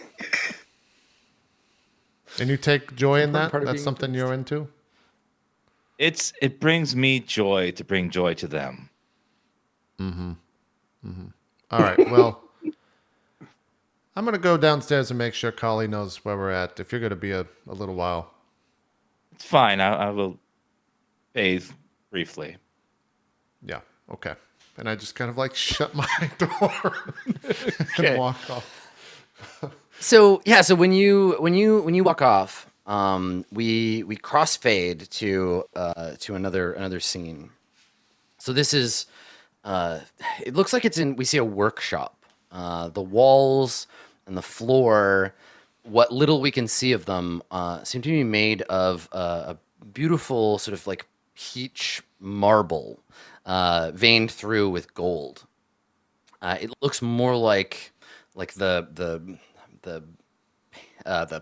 you take joy in that? Part of That's being something you're into? It brings me joy to bring joy to them. All right. Well, I'm going to go downstairs and make sure Kali knows where we're at. If you're going to be a little while. It's fine. I will bathe briefly. Yeah. Okay. And I just kind of like shut my door and walk off. So yeah, so when you walk off, we crossfade to another scene. So this is it looks like we see a workshop. The walls and the floor, what little we can see of them, seem to be made of a beautiful sort of like peach marble, veined through with gold. It looks more like the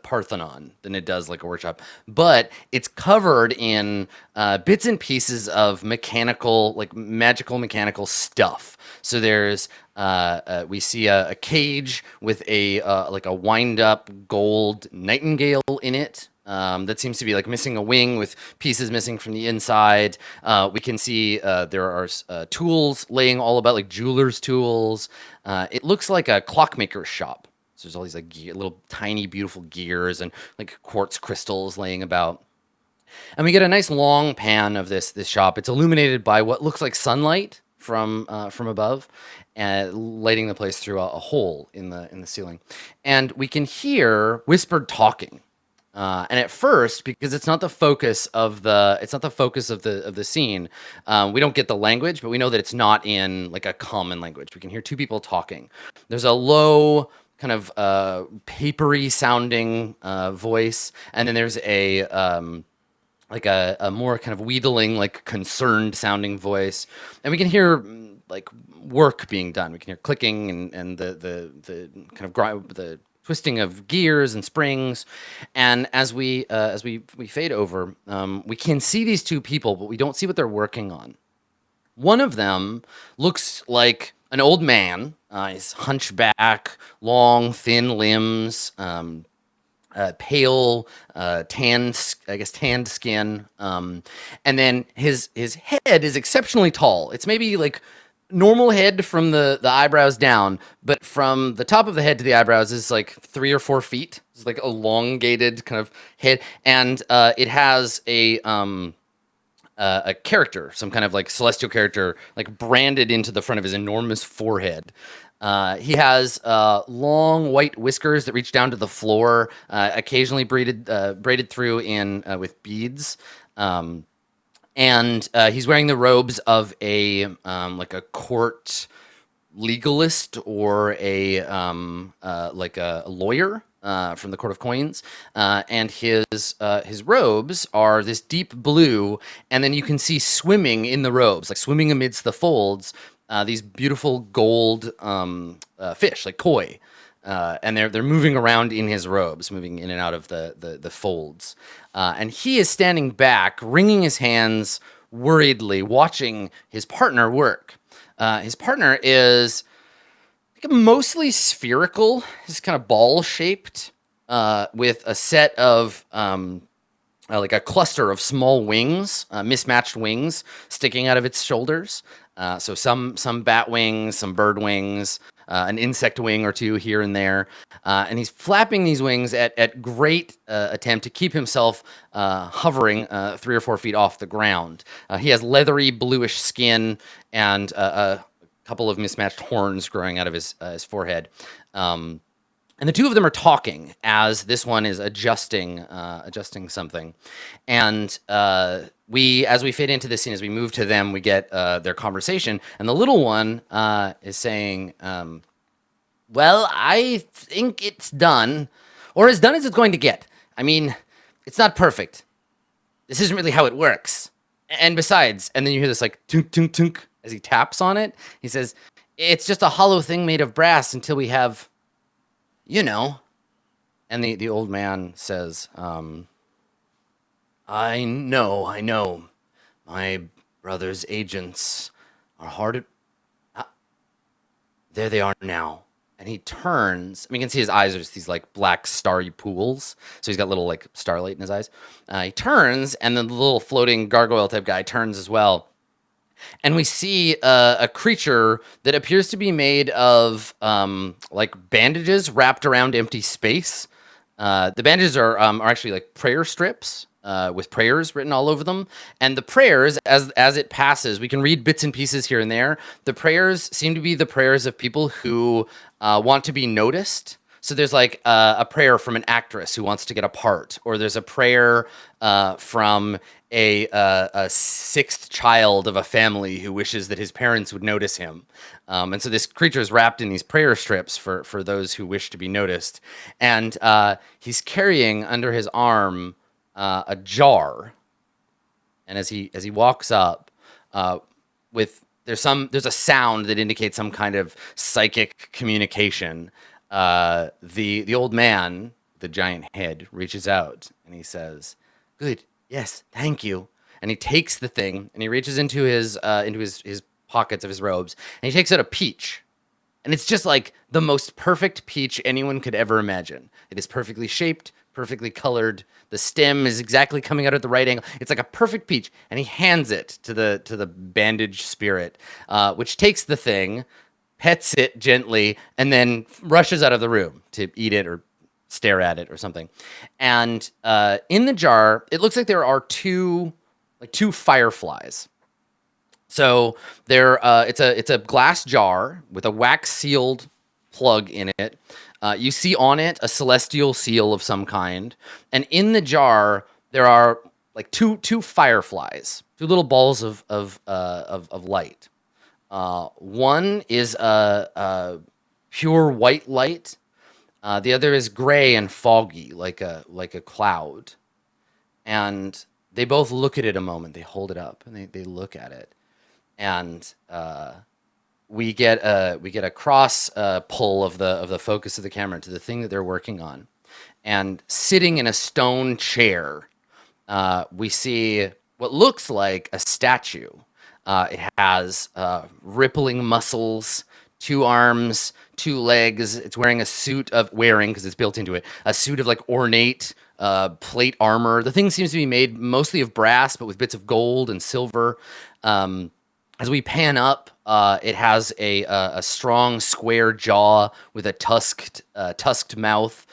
Parthenon than it does like a workshop, but it's covered in bits and pieces of magical mechanical stuff. So there's we see a cage with a like a wind up gold nightingale in it. That seems to be like missing a wing with pieces missing from the inside. We can see there are tools laying all about, like jeweler's tools. It looks like a clockmaker's shop. So there's all these like little tiny beautiful gears and like quartz crystals laying about. And we get a nice long pan of this shop. It's illuminated by what looks like sunlight from above, lighting the place through a hole in the ceiling. And we can hear whispered talking. And at first, because it's not the focus of the scene, we don't get the language, but we know that it's not in like a common language. We can hear two people talking. There's a low kind of papery sounding voice, and then there's a more kind of wheedling, like concerned sounding voice, and we can hear like work being done. We can hear clicking and the kind of the twisting of gears and springs. And as we fade over, we can see these two people, but we don't see what they're working on. One of them looks like an old man. He's hunchback, long, thin limbs, pale, tanned skin. And then his head is exceptionally tall. It's maybe like normal head from the eyebrows down, but from the top of the head to the eyebrows is like 3 or 4 feet. It's like elongated kind of head, and it has a character, some kind of like celestial character, like branded into the front of his enormous forehead. He has long white whiskers that reach down to the floor, occasionally braided through in with beads. And he's wearing the robes of a like a court legalist or a like a lawyer from the Court of Coins, and his robes are this deep blue, and then you can see swimming in the robes, like swimming amidst the folds, these beautiful gold fish, like koi. And they're moving around in his robes, moving in and out of the folds. And he is standing back, wringing his hands worriedly, watching his partner work. His partner is mostly spherical. He's kind of ball-shaped, with a set of like a cluster of small wings, mismatched wings sticking out of its shoulders. So some bat wings, some bird wings, an insect wing or two here and there. And he's flapping these wings at great attempt to keep himself hovering 3 or 4 feet off the ground. He has leathery bluish skin and a couple of mismatched horns growing out of his forehead. And the two of them are talking as this one is adjusting something. And as we fit into this scene, as we move to them, we get their conversation. And the little one is saying, well, I think it's done, or as done as it's going to get. I mean, it's not perfect. This isn't really how it works. And besides, and then you hear this like tunk, tunk, tunk as he taps on it. He says, it's just a hollow thing made of brass until we have... you know. And the old man says, I know. My brother's agents are hard at... there they are now. And he turns. I mean, you can see his eyes are just these like black starry pools. So he's got little like starlight in his eyes. He turns, and then the little floating gargoyle type guy turns as well. And we see a creature that appears to be made of like bandages wrapped around empty space. The bandages are actually like prayer strips with prayers written all over them. And the prayers, as it passes, we can read bits and pieces here and there. The prayers seem to be the prayers of people who want to be noticed. So there's like a prayer from an actress who wants to get a part, or there's a prayer from a sixth child of a family who wishes that his parents would notice him. And so this creature is wrapped in these prayer strips for those who wish to be noticed. And he's carrying under his arm a jar. And as he walks up, there's a sound that indicates some kind of psychic communication. The old man, the giant head, reaches out and he says, "Good, yes, thank you." And he takes the thing and he reaches into his pockets of his robes and he takes out a peach. And it's just like the most perfect peach anyone could ever imagine. It is perfectly shaped, perfectly colored. The stem is exactly coming out at the right angle. It's like a perfect peach. And he hands it to the bandaged spirit, which takes the thing, pets it gently, and then rushes out of the room to eat it or stare at it or something. And in the jar, it looks like there are two fireflies. So it's a glass jar with a wax sealed plug in it. You see on it a celestial seal of some kind, and in the jar there are like two fireflies, two little balls of light. One is a pure white light. The other is gray and foggy, like a cloud. And they both look at it a moment. They hold it up and they look at it. And we get a cross pull of the focus of the camera to the thing that they're working on. And sitting in a stone chair, we see what looks like a statue. It has rippling muscles, 2 arms, 2 legs. It's wearing because it's built into it, a suit of like ornate plate armor. The thing seems to be made mostly of brass, but with bits of gold and silver. As we pan up, it has a strong square jaw with a tusked mouth.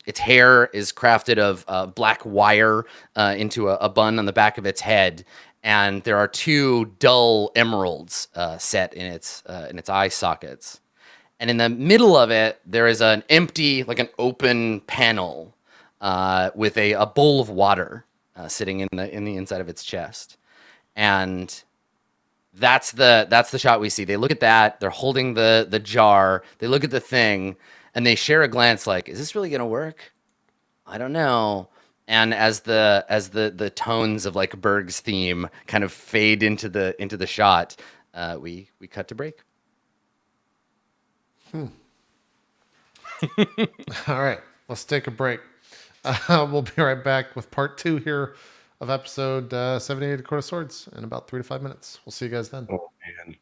Its hair is crafted of black wire into a bun on the back of its head. And there are 2 dull emeralds set in its eye sockets. And in the middle of it, there is an empty, like an open panel with a bowl of water sitting in the inside of its chest. And that's the shot we see. They look at that. They're holding the jar. They look at the thing, and they share a glance like, "Is this really gonna work? I don't know." And as the tones of like Berg's theme kind of fade into the shot, we cut to break. All right, let's take a break. We'll be right back with part 2 here of episode 78 of Court of Swords in about 3 to 5 minutes. We'll see you guys then. Oh man.